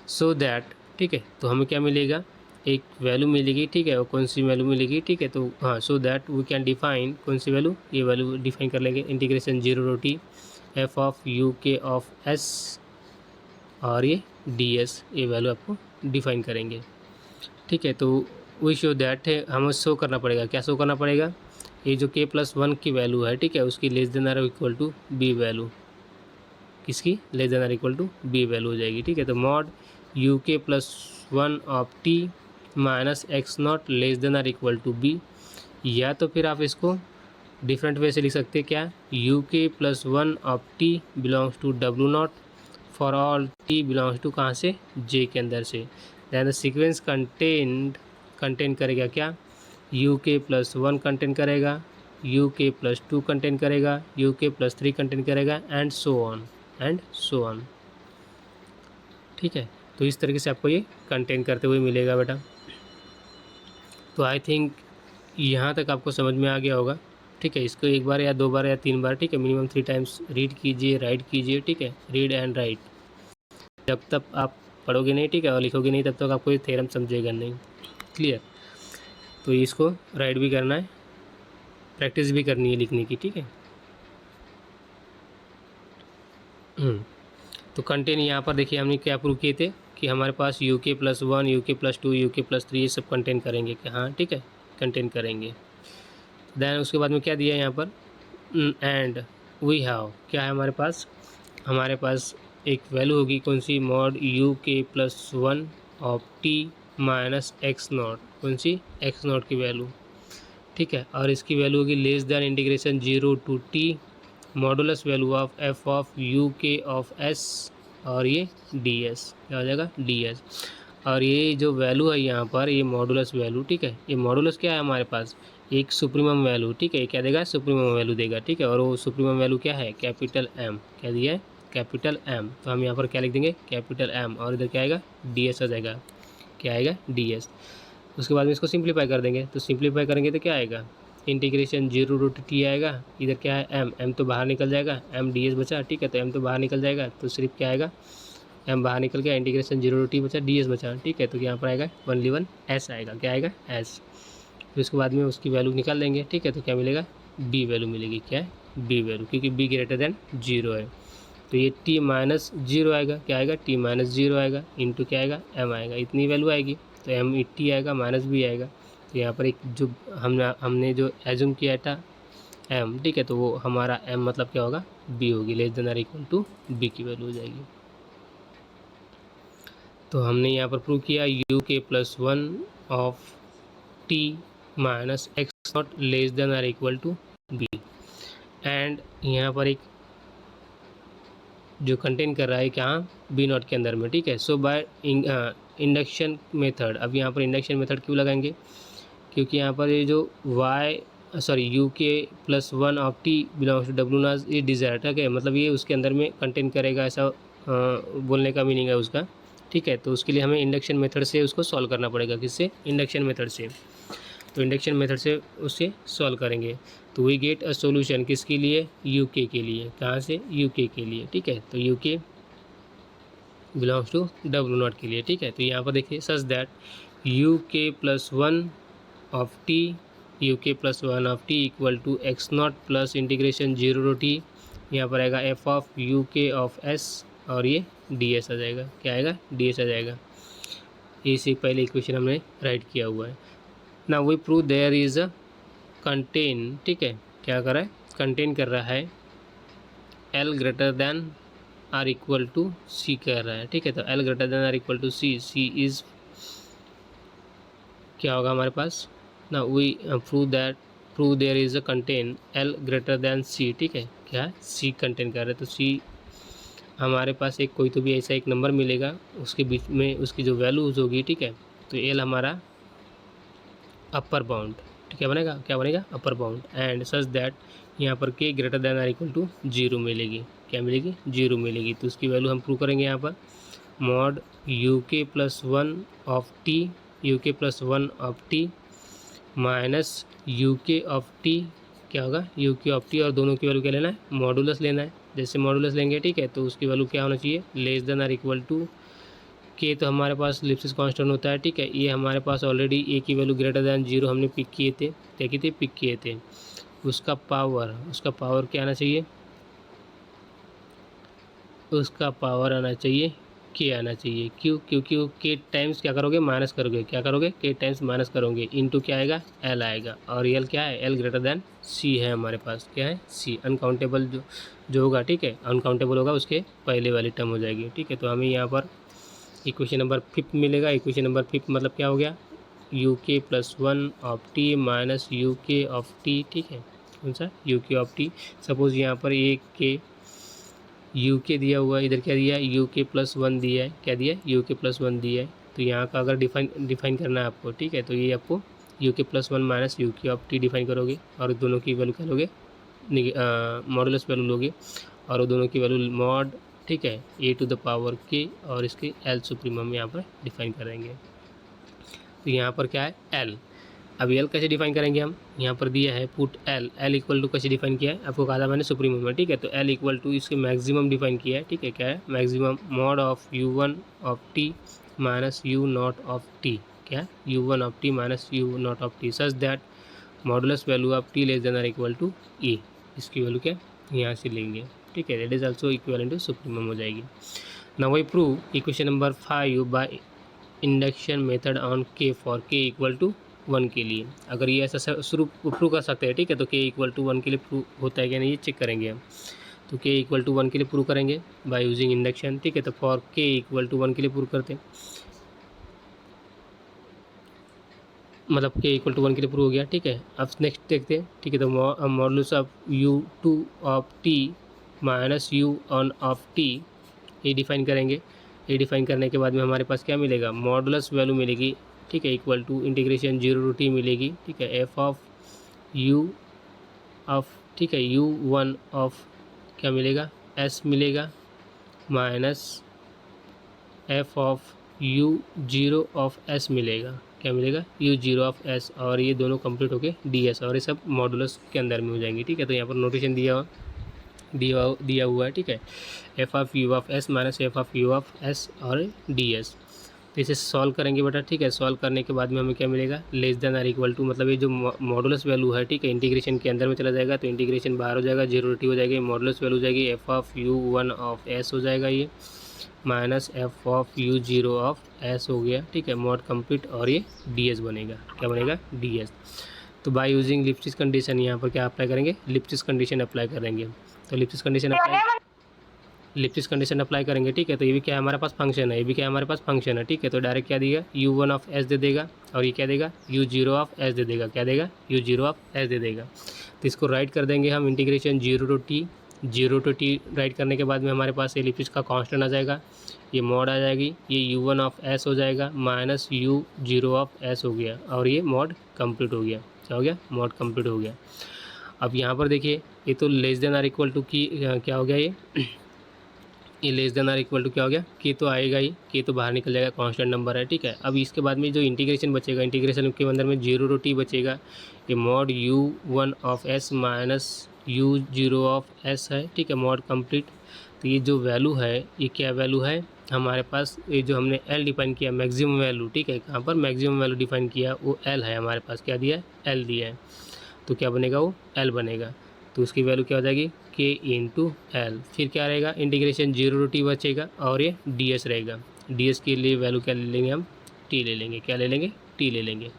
सो दैट, ठीक है, तो हमें क्या मिलेगा, एक वैल्यू मिलेगी, ठीक है, और कौन सी वैल्यू मिलेगी, ठीक है, तो हाँ, so that we can define, कौन सी वैल्यू, ये वैल्यू डिफाइन कर लेंगे, integration 0 to T F of you के ऑफ एस, और ये डी एस, ये वैल्यू आपको डिफाइन करेंगे, ठीक है। तो वी शो दैट है, हमें शो करना पड़ेगा, क्या शो करना पड़ेगा, ये जो के प्लस वन की वैल्यू है, ठीक है, उसकी less than or equal to b value, किसकी, less than or equal to b value हो जाएगी, ठीक है। तो मॉड यू के plus one of T minus x not less than or equal to b, या तो फिर आप इसको डिफरेंट वे से लिख सकते हैं, क्या, यू के plus one of T belongs to W naught for all T belongs to कहाँ से, जे के अंदर से, दैन द सीक्वेंस कंटेन करेगा क्या, यू के प्लस वन कंटेन करेगा, यू के प्लस टू कंटेन करेगा, यू के प्लस थ्री कंटेन करेगा, एंड सो ऑन, ठीक है। तो इस तरीके से आपको ये कंटेन करते हुए मिलेगा बेटा। तो आई थिंक यहाँ तक आपको समझ में आ गया होगा, ठीक है। इसको एक बार या दो बार या तीन बार, ठीक है, मिनिमम 3 टाइम्स रीड कीजिए, राइट कीजिए, ठीक है, रीड एंड राइट, जब तक आप पढ़ोगे नहीं, ठीक है, और लिखोगे नहीं, तब तक आपको ये थ्योरम समझेगा नहीं, क्लियर। तो इसको राइट भी करना है, प्रैक्टिस भी करनी है लिखने की, ठीक है। तो कंटेन यहाँ पर देखिए हमने क्या प्रूव किए थे कि हमारे पास यू के प्लस वन, यू के प्लस टू, यू के प्लस थ्री, ये सब कंटेन करेंगे, कि हाँ, ठीक है, कंटेन करेंगे। दैन उसके बाद में क्या दिया है यहाँ पर, एंड वी हैव, क्या है हमारे पास एक वैल्यू होगी, कौन सी, मॉड यू के plus one of T minus x naught, कौन सी, एक्स नॉट की वैल्यू, ठीक है, और इसकी वैल्यू होगी less than integration 0 to T modulus value of F of you के ऑफ एस, और ये डी एस, क्या हो जाएगा, डी एस। और ये जो वैल्यू है यहाँ पर, ये मॉडुलस वैल्यू, ठीक है, ये मॉडुलस क्या है हमारे पास, एक सुप्रीमम वैल्यू, ठीक है, ये क्या देगा, सुप्रीमम वैल्यू देगा, ठीक है, और वो सुप्रीमम वैल्यू क्या है, कैपिटल एम, क्या दिया है, कैपिटल एम। तो हम यहाँ पर क्या लिख देंगे, कैपिटल एम, और इधर क्या आएगा, डी एस आ जाएगा, क्या आएगा, डी एस। उसके बाद में इसको सिंप्लीफाई कर देंगे, तो सिंप्लीफाई करेंगे तो क्या आएगा, इंटीग्रेशन 0 to t आएगा, इधर क्या है, एम, एम तो बाहर निकल जाएगा, एम डी एस बचा, ठीक है, तो एम तो बाहर निकल जाएगा, तो सिर्फ क्या आएगा, एम बाहर निकल गया, इंटीग्रेशन 0 to t बचा, डी एस बचा, ठीक है, तो यहाँ पर आएगा 1 एस आएगा, क्या आएगा, एस। फिर उसके बाद में उसकी वैल्यू निकाल लेंगे, ठीक है, तो क्या मिलेगा, बी वैल्यू मिलेगी, क्या है, बी वैल्यू, क्योंकि बी ग्रेटर देन 0 है। तो ये t माइनस 0 आएगा, क्या आएगा, t माइनस 0 आएगा, इंटू क्या आएगा, m आएगा, इतनी वैल्यू आएगी, तो m t आएगा, माइनस b आएगा। तो यहाँ पर एक जो हमने जो एज्यूम किया था m, ठीक है, तो वो हमारा m मतलब क्या होगा, b होगी, less than or equal to b की वैल्यू हो जाएगी। तो हमने यहाँ पर प्रूव किया UK+1 of t minus x naught less than or equal to b, and यहाँ पर एक जो कंटेन कर रहा है कहाँ, बी नॉट के अंदर में, ठीक है। सो बाय इंडक्शन मेथड, अब यहाँ पर इंडक्शन मेथड क्यों लगाएंगे, क्योंकि यहाँ पर ये जो UK+1 of t belongs to W naught ये डिज़ायर, ठीक है, मतलब ये उसके अंदर में कंटेन करेगा, ऐसा बोलने का मीनिंग है उसका, ठीक है। तो उसके लिए हमें इंडक्शन मेथड से उसको सॉल्व करना पड़ेगा, किससे, इंडक्शन मेथड से। तो इंडक्शन मेथड से उसे सॉल्व करेंगे, तो वी गेट अ सॉल्यूशन किसके लिए, यूके के लिए, कहाँ से, यूके के लिए, ठीक है। तो U K belongs to W naught के लिए, ठीक है। तो यहाँ पर देखिए such that UK+1 of t, UK+1 of t equal to x naught plus integration 0 to t, यहाँ पर आएगा f ऑफ UK ऑफ s, और ये ds आ जाएगा, क्या आएगा, ds आ जाएगा। इसी पहले इक्वेशन हमने राइट किया हुआ है। ना we prove there is a contain, ठीक है, क्या कर रहा है, कंटेन कर रहा है L greater than or equal to c कर रहा है, ठीक है। तो L greater than or equal to c, c is क्या होगा हमारे पास, ना we prove there is a contain L greater than c, ठीक है, क्या है, सी कंटेन कर रहा है। तो सी हमारे पास एक कोई तो भी ऐसा एक नंबर मिलेगा, उसके बीच में उसकी जो वैल्यूज़ होगी, ठीक है, तो L हमारा अपर बाउंड, ठीक है, बनेगा, क्या बनेगा, upper bound, and such that यहाँ पर k greater than or equal to 0 मिलेगी, क्या मिलेगी, 0 मिलेगी। तो उसकी वैल्यू हम प्रूव करेंगे यहाँ पर, mod UK+1 of t, UK+1 of t minus UK of t, क्या होगा, UK ऑफ t, और दोनों की वैल्यू क्या लेना है, मॉडुलस लेना है। जैसे मॉडुलस लेंगे, ठीक है, तो उसकी वैल्यू क्या होना चाहिए, less than or equal to के, तो हमारे पास लिप्सिस कांस्टेंट होता है, ठीक है, ये हमारे पास ऑलरेडी ए की वैल्यू ग्रेटर दैन 0 हमने पिक किए थे, क्या किए थे, पिक किए थे। उसका पावर क्या आना चाहिए, उसका पावर आना चाहिए, के आना चाहिए, क्यों, क्योंकि वो के टाइम्स क्या करोगे, माइनस करोगे, क्या करोगे, के टाइम्स माइनस करोगे, इनटू क्या आएगा, एल आएगा, और एल क्या है, एल ग्रेटर दैन सी है हमारे पास, क्या है, सी, अनकाउंटेबल जो होगा, ठीक है, अनकाउंटेबल होगा उसके पहले वाली टर्म हो जाएगी, ठीक है। तो हमें यहाँ पर इक्वेशन नंबर 5 मिलेगा। इक्वेशन नंबर 5 मतलब क्या हो गया, UK+1 of t minus UK of t, ठीक है, कौन सा, UK ऑफ t। सपोज यहाँ पर एक के UK दिया हुआ है, इधर क्या दिया है, UK+1 दिया है, क्या दिया है, UK+1 दिया है। तो यहाँ का अगर डिफाइन करना है आपको, ठीक है, तो ये आपको UK+1 minus UK of t define करोगे, और दोनों की वैल्यू क्या लोगे, मॉडुलस वैल्यू लोगे, और वो दोनों की वैल्यू मॉड, ठीक है, a⁴ k, और इसके L सुप्रीमम यहाँ पर डिफाइन करेंगे। तो यहाँ पर क्या है, L। अब L कैसे डिफाइन करेंगे हम, यहाँ पर दिया है पुट L इक्वल टू कैसे डिफाइन किया है, आपको कहा था मैंने सुप्रीमम में, ठीक है। तो L इक्वल टू इसके मैक्सिमम डिफाइन किया है, ठीक है, क्या है, maximum mod of U1 of t minus U0 of t, क्या है, U1 of t minus U0 of t, such that modulus value of t less than or equal to a, इसकी value क्या यहाँ से लेंगे, ठीक है, that is also equal to supremum हो जाएगी। Now we prove equation number 5 by induction method on k for k equal to 1 के लिए। अगर ये ऐसा शुरू प्रूव कर सकते हैं, ठीक है, तो k इक्वल टू 1 के लिए प्रूव होता है कि नहीं, ये चेक करेंगे हम। तो k इक्वल टू 1 के लिए प्रूव करेंगे बाय यूजिंग इंडक्शन, ठीक है। तो फॉर k इक्वल टू 1 के लिए प्रूव करते हैं, मतलब k इक्वल टू 1 के लिए प्रूव हो गया, ठीक है। अब नेक्स्ट देखते हैं, ठीक है। तो modulus of U2 of t minus U1 of t ये डिफाइन करेंगे। ये डिफाइन करने के बाद में हमारे पास क्या मिलेगा, मॉडुलस वैल्यू मिलेगी, ठीक है, equal to integration 0 to T मिलेगी, ठीक है, एफ ऑफ यू ऑफ, ठीक है, u1 ऑफ क्या मिलेगा, s मिलेगा, minus f of u0 of s मिलेगा, क्या मिलेगा, u0 ऑफ s, और ये दोनों कंप्लीट होके ds, और ये सब मॉडुलस के अंदर में हो जाएंगे, ठीक है। तो यहाँ पर नोटेशन दिया हुआ है, ठीक है, f of u of s minus f of u of s और ds। तो इसे सॉल्व करेंगे बेटा, ठीक है। सॉल्व करने के बाद में हमें क्या मिलेगा, less than or equal to, मतलब ये जो मॉडुलस वैल्यू है, ठीक है, इंटीग्रेशन के अंदर में चला जाएगा, तो इंटीग्रेशन बाहर हो जाएगा, 0 टी हो जाएगी, मॉडुलस वैल्यू हो जाएगी F of u1 of s हो जाएगा ये, minus f of u0 of s हो गया, ठीक है, मॉड कंप्लीट, और ये ds बनेगा, क्या बनेगा, ds। तो बाय यूजिंग लिप्सिस कंडीशन, यहाँ पर क्या अप्लाई करेंगे, लिप्सिस कंडीशन अप्लाई करेंगे। तो लिप्सिस कंडीशन अप्लाई करेंगे, ठीक है। तो ये भी क्या है, हमारे पास फंक्शन है, ये भी क्या है, हमारे पास फंक्शन है, ठीक है। तो डायरेक्ट क्या देगा, u1 ऑफ s दे देगा, और ये क्या देगा, u0 ऑफ s दे देगा, क्या देगा, u0 ऑफ s दे देगा। तो इसको राइट कर देंगे हम इंटीग्रेशन 0 टू टी राइट करने के बाद में हमारे पास एलिप्टिस का कांस्टेंट आ जाएगा, ये मॉड आ जाएगी, ये u1 ऑफ s हो जाएगा, माइनस u0 ऑफ s हो गया, और ये मॉड कंप्लीट हो गया, क्या हो गया, मॉड कंप्लीट हो गया। अब यहाँ पर देखिए, ये तो less than or equal to की क्या हो गया, ये less than or equal to क्या हो गया, के तो आएगा ही, के तो बाहर निकल जाएगा, कांस्टेंट नंबर है, ठीक है। अब इसके बाद में जो इंटीग्रेशन बचेगा, इंटीग्रेशन के अंदर में 0 टू टी बचेगा, ये mod u1 of s minus u0 of s है, ठीक है, मॉड कंप्लीट। तो ये जो वैल्यू है, ये क्या वैल्यू है हमारे पास, ये जो हमने l डिफाइन किया मैक्सिमम वैल्यू, ठीक है, कहाँ पर मैक्सिमम वैल्यू डिफाइन किया, वो l है हमारे पास, क्या दिया है, l दिया है। तो क्या बनेगा, वो l बनेगा। तो उसकी वैल्यू क्या हो जाएगी, k इंटू एल, फिर क्या रहेगा, इंटीग्रेशन 0 टू टी बचेगा, और ये ds रहेगा। ds के लिए वैल्यू क्या ले लेंगे हम, t ले लेंगे, क्या ले लेंगे, t ले लेंगे,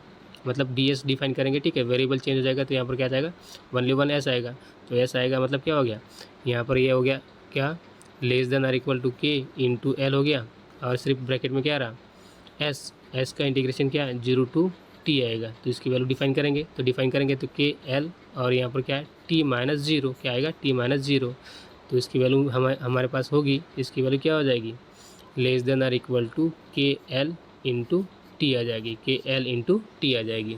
मतलब ds डिफाइन करेंगे, ठीक है। वेरिएबल चेंज हो जाएगा, तो यहाँ पर क्या जाएगा, 1 आएगा, तो s आएगा, मतलब क्या हो गया, यहाँ पर ये हो गया क्या, less than or equal to k into L हो गया, और सिर्फ ब्रैकेट में क्या रहा, s का इंटीग्रेशन क्या है, 0 टू टी आएगा। तो इसकी वैल्यू डिफाइन करेंगे, तो डिफाइन करेंगे तो के एल, और यहाँ पर क्या है, टी माइनस 0, क्या आएगा, टी माइनस 0। तो इसकी वैल्यू हमारे पास होगी, इसकी वैल्यू क्या हो जाएगी, less than or equal to K L into T आ जाएगी, के एल इंटू टी आ जाएगी।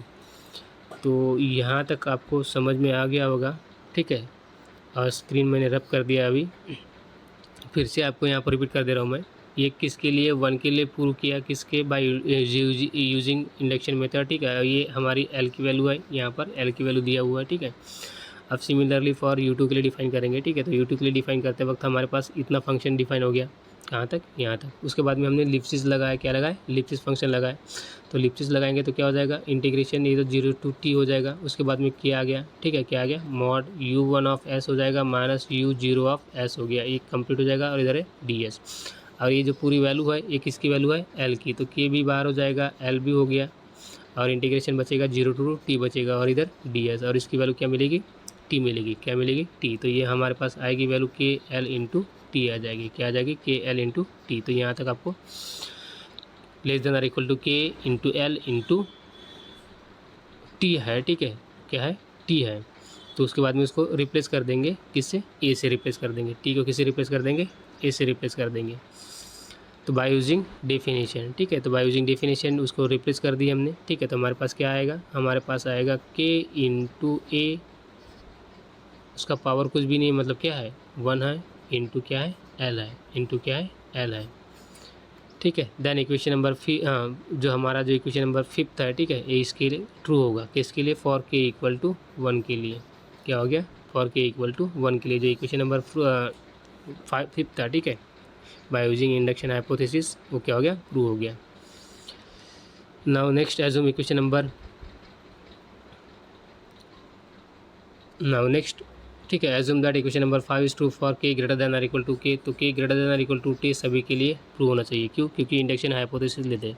तो यहाँ तक आपको समझ में आ गया होगा, ठीक है। और स्क्रीन मैंने रब कर दिया अभी, फिर से आपको यहाँ पर रिपीट कर दे रहा हूँ मैं। ये किसके लिए, 1 के लिए प्रूव किया, किसके, बाय यूजिंग इंडक्शन मेथड, ठीक है। ये हमारी L की वैल्यू है, यहाँ पर L की वैल्यू दिया हुआ है, ठीक है। अब सिमिलरली फॉर U2 के लिए डिफाइन करेंगे, ठीक है। तो U2 के लिए डिफाइन करते वक्त हमारे पास इतना फंक्शन डिफाइन हो गया, कहाँ तक, यहाँ तक। उसके बाद में हमने लिप्सिस लगाया, क्या लगाया, लिप्सिस फंक्शन लगाया। तो लिप्सिस लगाएंगे तो क्या हो जाएगा, इंटीग्रेशन ये तो 0 टू टी हो जाएगा, उसके बाद में क्या आ गया, ठीक है, क्या आ गया, मॉड u1 ऑफ s हो जाएगा, माइनस u0 ऑफ s हो गया, ये कंप्लीट हो जाएगा, और इधर है ds। और ये जो पूरी वैल्यू है, ये किसकी वैल्यू है, l की, तो k भी बाहर हो जाएगा, l भी हो गया, और इंटीग्रेशन बचेगा 0 टू टी बचेगा, और इधर ds, और इसकी वैल्यू क्या मिलेगी, t मिलेगी, क्या मिलेगी, t। तो ये हमारे पास आएगी वैल्यू के एल इंटू टी आ जाएगी, क्या आ जाएगी, के एल इंटू टी। तो यहाँ तक आपको less than or equal to के इंटू एल इंटू टी है, ठीक है, क्या है, टी है। तो उसके बाद में उसको रिप्लेस कर देंगे, किससे, ए से रिप्लेस कर देंगे, टी को किससे रिप्लेस कर देंगे, ए से रिप्लेस कर देंगे। तो बाय यूजिंग डेफिनेशन, ठीक है, तो बाय यूजिंग डेफिनेशन उसको रिप्लेस कर दी हमने, ठीक है। तो हमारे पास क्या आएगा, हमारे पास आएगा के इंटू ए, उसका पावर कुछ भी नहीं, मतलब क्या है, 1 है, इंटू क्या है, एल है, इंटू क्या है, एल है, ठीक है। देन इक्वेशन नंबर जो हमारा जो इक्वेशन नंबर 5 है, ठीक है, ये इसके लिए ट्रू होगा, किसके लिए, फॉर के इक्वल टू 1 के लिए, क्या हो गया, फॉर के इक्वल टू 1 के लिए, जो इक्वेशन नंबर 5 था, ठीक है, बाय यूजिंग इंडक्शन हाइपोथेसिस, वो क्या हो गया, ट्रू हो गया। Now next assume equation number, ठीक है, assume that equation number 5 is true for k greater than or equal to के। तो k greater than or equal to t सभी के लिए प्रूव होना चाहिए, क्यों, क्योंकि इंडक्शन हाइपोथेसिस लेते हैं।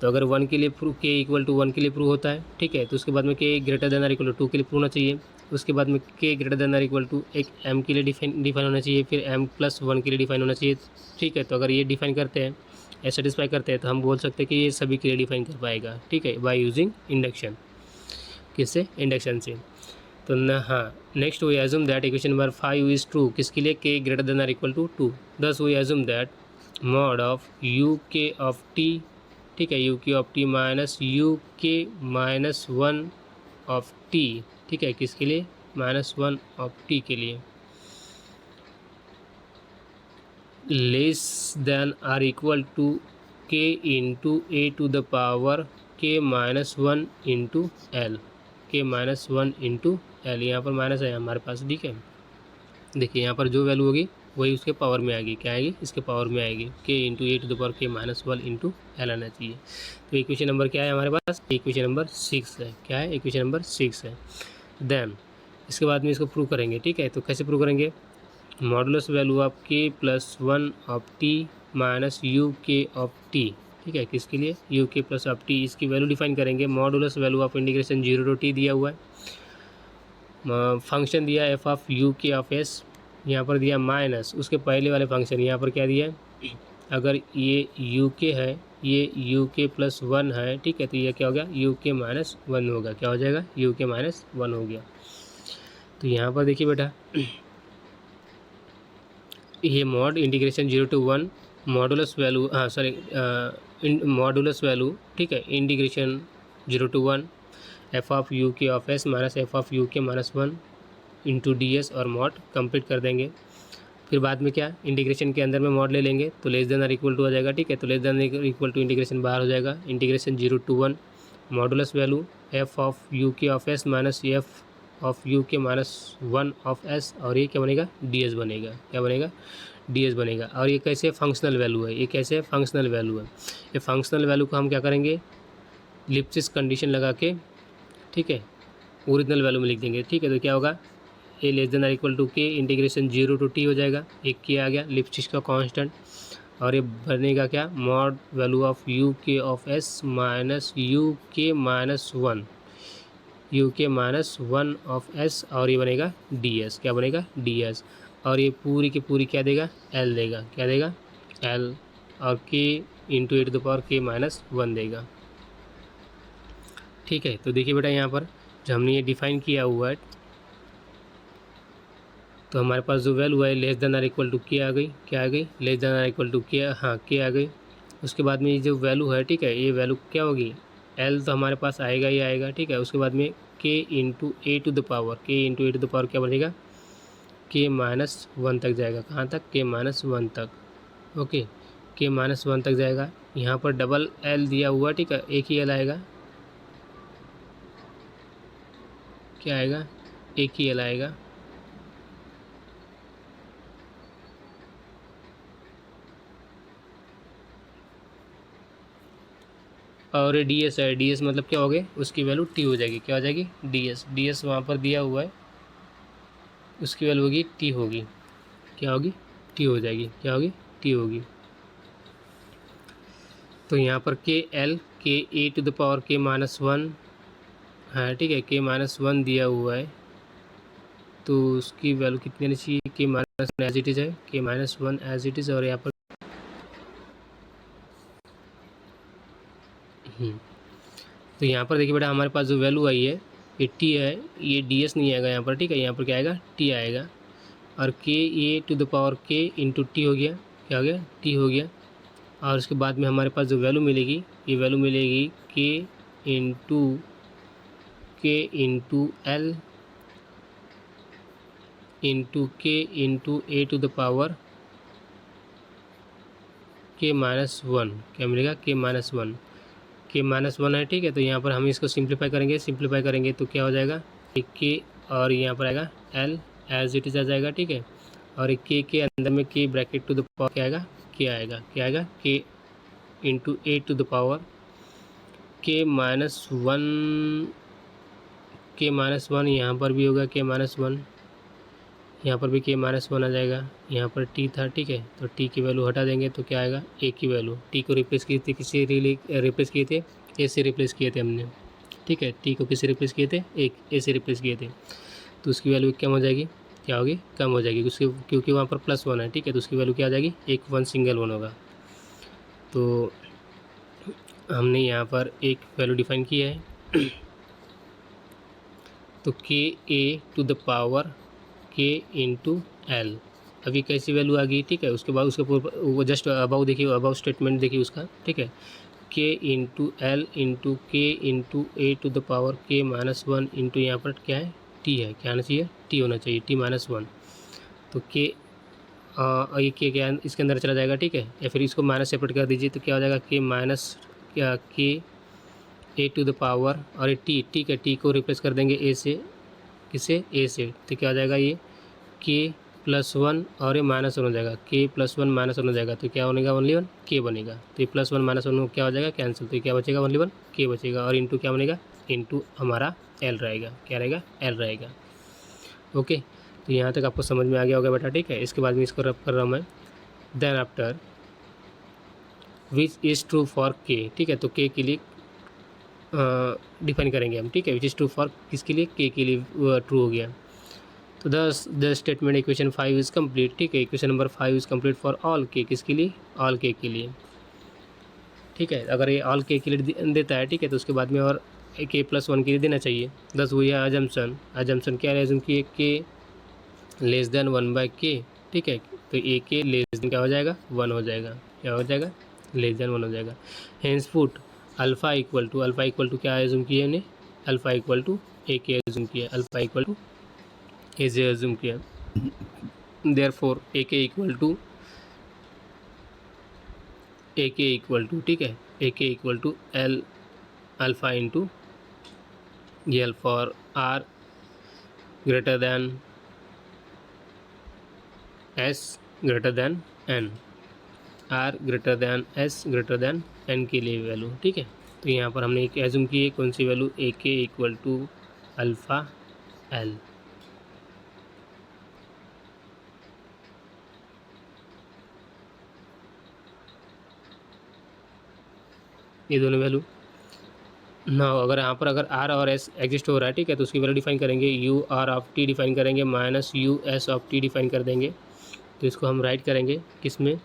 तो अगर 1 के लिए प्रूव, के इक्वल टू 1 के लिए प्रूव होता है, ठीक है, तो उसके बाद में K greater than or equal to 2 के लिए प्रूव होना चाहिए। उसके बाद में K greater than or equal to एक m के लिए डिफाइन होना चाहिए, फिर m+1 के लिए डिफाइन होना चाहिए, ठीक है। तो अगर ये डिफाइन करते हैं, या सेटिस्फाई करते हैं, तो हम बोल सकते हैं कि ये सभी के लिए डिफाइन कर पाएगा, ठीक है, बाय यूजिंग इंडक्शन, किससे, इंडक्शन से। तो हाँ, next we assume that equation number 5 is true, किसके लिए, K greater than or equal to 2। Thus we assume that mod of you के ऑफ टी, ठीक है, यू के ऑफ टी माइनस यू के माइनस वन ऑफ टी, ठीक है, किसके लिए, माइनस वन ऑफ टी के लिए, less than or equal to के into A to the power के minus one into L, k minus one into L, यहाँ पर माइनस है हमारे पास, ठीक है। देखिए यहाँ पर जो वैल्यू होगी वही उसके पावर में आएगी, क्या आएगी, इसके पावर में आएगी, K into A to the power के माइनस वन इंटू एल आना चाहिए। तो इक्वेशन नंबर क्या है हमारे पास, इक्वेशन नंबर 6 है, क्या है, इक्वेशन नंबर 6 है। देन इसके बाद में इसको प्रूव करेंगे, ठीक है। तो कैसे प्रूव करेंगे, modulus value of K plus one of T minus you के ऑफ टी, ठीक है, किसके लिए, यू के प्लस ऑफ टी, इसकी वैल्यू डिफाइन करेंगे। Modulus value of integration 0 to T दिया हुआ है, फंक्शन दिया एफ ऑफ यू के ऑफ एस, यहाँ पर दिया माइनस उसके पहले वाले फंक्शन, यहाँ पर क्या दिया है, अगर ये यू के है, ये यू के प्लस वन है, ठीक है, तो ये क्या हो गया, यू के माइनस वन होगा, क्या हो जाएगा, यू के माइनस वन हो गया। तो यहाँ पर देखिए बेटा, ये mod integration 0 to 1 modulus value, हाँ सॉरी मॉडुलस वैल्यू, ठीक है, integration 0 to 1 f of you के of s minus f of you के minus one into d s और मॉड कंप्लीट कर देंगे। फिर बाद में क्या, इंटीग्रेशन के अंदर में मॉड ले लेंगे तो लेस देन और इक्वल टू आ जाएगा, ठीक है, तो less than equal to integration बाहर हो जाएगा, integration 0 to 1 modulus value f of you के of s minus f of you के माइनस वन ऑफ एस, और ये क्या बनेगा, डी एस बनेगा, क्या बनेगा, डी एस बनेगा। और ये कैसे फंक्शनल वैल्यू है, ये कैसे फंक्शनल वैल्यू है, ये फंक्शनल वैल्यू को हम क्या करेंगे, लिप्सिस कंडीशन लगा के, ठीक है, ओरिजिनल वैल्यू में लिख देंगे, ठीक है। तो क्या होगा, a less than or equal to k integration 0 to t हो जाएगा, एक के आ गया लिप्सिस का कांस्टेंट, और ये बनेगा क्या, मॉड वैल्यू ऑफ यू के ऑफ एस माइनस यू के माइनस वन, यू के माइनस वन ऑफ एस, और ये बनेगा डी एस, क्या बनेगा, डी एस, और ये पूरी की पूरी क्या देगा, एल देगा, क्या देगा, एल, और K into A to the power के माइनस वन देगा, ठीक है। तो देखिए बेटा यहाँ पर जो हमने ये डिफाइन किया हुआ है, तो हमारे पास जो वैल्यू है less than or equal to K आ गई, क्या आ गई, less than or equal to K, हाँ के आ गई। उसके बाद में ये जो वैल्यू है, ठीक है, ये वैल्यू क्या होगी, एल तो हमारे पास आएगा ही आएगा, ठीक है। उसके बाद में k into A to the power, के into A to the power क्या बनेगा, के माइनस वन तक जाएगा, कहाँ तक, के माइनस वन तक, ओके, के माइनस वन तक जाएगा। यहाँ पर डबल एल दिया हुआ, ठीक है, एक ही एल आएगा, क्या आएगा, एक ही एल आएगा, और डी एस है, डी एस मतलब क्या हो गया, उसकी वैल्यू टी हो जाएगी, क्या हो जाएगी, डी एस, डी एस वहाँ पर दिया हुआ है, उसकी वैल्यू होगी टी होगी, क्या होगी, टी हो जाएगी, क्या होगी, टी होगी। तो यहाँ पर के एल, के ए टू द पावर के माइनस वन है, ठीक है, के माइनस वन दिया हुआ है, तो उसकी वैल्यू कितनी आनी चाहिए, K minus one as it is है, K minus one as it is, और यहाँ पर तो यहाँ पर देखिए बेटा हमारे पास जो वैल्यू आई है ये टी है, ये डी एस नहीं आएगा यहाँ पर, ठीक है, यहाँ पर क्या आएगा, टी आएगा, और के ए टू द पावर के इंटू टी हो गया, क्या हो गया, टी हो गया। और उसके बाद में हमारे पास जो वैल्यू मिलेगी, ये वैल्यू मिलेगी K into L into K into A to the power के माइनस वन, क्या मिलेगा, K minus one, K minus one है, ठीक है। तो यहाँ पर हम इसको सिंप्लीफाई करेंगे, सिंप्लीफाई करेंगे तो क्या हो जाएगा, एक के, और यहाँ पर आएगा एल एज इट इज़ आ जाएगा, ठीक है, और एक के अंदर में के ब्रैकेट टू द पावर क्या आएगा, के आएगा, क्या आएगा, K into A to the power के minus one, K minus one यहाँ पर भी होगा, के माइनस वन, यहाँ पर भी के माइनस वन आ जाएगा, यहाँ पर टी था, ठीक है, तो टी की वैल्यू हटा देंगे तो क्या आएगा, ए की वैल्यू, टी को रिप्लेस किए थे, किसी रिप्लेस किए थे, ए से रिप्लेस किए थे हमने, ठीक है, टी को किससे रिप्लेस किए थे, एक ए से रिप्लेस किए थे, तो उसकी वैल्यू कम हो जाएगी, क्या होगी, कम हो जाएगी, उसकी क्योंकि वहाँ पर प्लस वन है, ठीक है, तो उसकी वैल्यू क्या आ जाएगी, एक वन सिंगल वन होगा। तो हमने यहाँ पर एक वैल्यू डिफाइन किया है, तो के ए टू द पावर के इंटू एल, अभी कैसी वैल्यू आ गई, ठीक है। उसके बाद उसके वो जस्ट अबाउ देखिए, अबाउ स्टेटमेंट देखिए उसका, ठीक है। K into L into K into A to the power के माइनस वन इंटू यहाँ पर क्या है, टी है, क्या आना चाहिए, टी होना चाहिए, टी माइनस वन। तो के ये के क्या इसके अंदर चला जाएगा, ठीक है। या फिर इसको माइनस सेपरेट कर दीजिए तो क्या हो जाएगा, के माइनस क्या के ए टू द पावर, और ये टी, ठीक है, टी को रिप्लेस कर देंगे ए से, किसे, ए से, तो क्या हो जाएगा ये के प्लस वन और ये माइनस वन हो जाएगा, के प्लस वन माइनस वन हो जाएगा, तो क्या बनेगा, ओनली वन के बनेगा। तो ये प्लस वन माइनस वन क्या हो जाएगा, कैंसिल, तो ये क्या बचेगा, ओनली वन के बचेगा, और इंटू क्या बनेगा, इंटू हमारा एल रहेगा, क्या रहेगा, एल रहेगा। ओके, तो यहाँ तक आपको समझ में आ गया होगा बेटा, ठीक है। इसके बाद में इसको रब कर रहा हूँ मैं, then after which is true for K, ठीक है। तो के के लिए डिफाइन करेंगे हम, ठीक है। विच इज़ ट्रू फॉर किसके लिए, के लिए ट्रू हो गया। तो the statement equation 5 is complete, ठीक है। Equation number 5 is complete for all के, किसके लिए, ऑल के लिए, ठीक है। अगर ये ऑल के लिए देता है, ठीक है, तो उसके बाद में और के प्लस वन के लिए देना चाहिए। दस हुई है अजम्पशन क्या एज्यूम किए, के लेस देन वन बाई के, ठीक है। तो ए के लेस देन क्या हो जाएगा, वन हो जाएगा, क्या हो जाएगा, लेस देन वन हो जाएगा। Hence put alpha equal to क्या एज्यूम किया हमने, alpha equal to A K एज्यूम किया, alpha equal to A J एज्यूम किया। Therefore A K equal to ठीक है, A K equal to L alpha into L for R greater than S greater than N, R greater than S greater than N के लिए value, ठीक है। तो यहाँ पर हमने एक एज्यूम की है, कौन सी value, A K equal to alpha L. ये दोनों वैल्यू ना, अगर यहाँ पर अगर आर और एस एग्जिस्ट हो रहा है, ठीक है, तो उसकी वैल्यू डिफाइन करेंगे, u are of t define करेंगे, minus u s of t define कर देंगे। तो इसको हम राइट करेंगे किस में,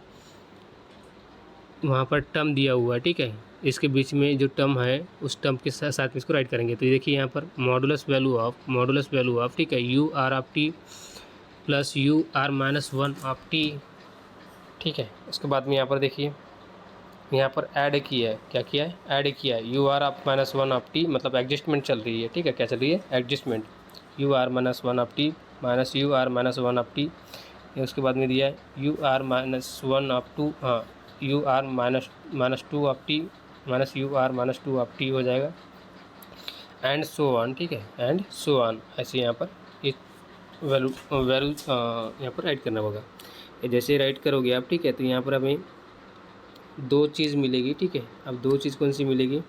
वहाँ पर टर्म दिया हुआ है, ठीक है, इसके बीच में जो टर्म है उस टर्म के साथ में इसको राइट करेंगे। तो देखिए यहाँ पर मॉडुलस वैल्यू ऑफ ठीक है, you are of T plus U are minus one of T, ठीक है। उसके बाद में यहाँ पर देखिए, यहाँ पर ऐड किया है, क्या किया है, ऐड किया है, you are of minus one of t, मतलब एडजस्टमेंट चल रही है, ठीक है, क्या चल रही है, adjustment, u are minus one of T minus u are minus one of t. उसके बाद में दिया है you are minus one of two, हाँ, u are minus two of T minus u are minus two of t हो जाएगा, and so on, ठीक है, एंड सो ऑन, ऐसे यहाँ पर एक वैल्यू यहाँ पर राइट करना होगा। जैसे राइट करोगे आप, ठीक है, तो यहाँ पर हमें दो चीज़ मिलेगी, ठीक है। अब दो चीज़ कौन सी मिलेगी,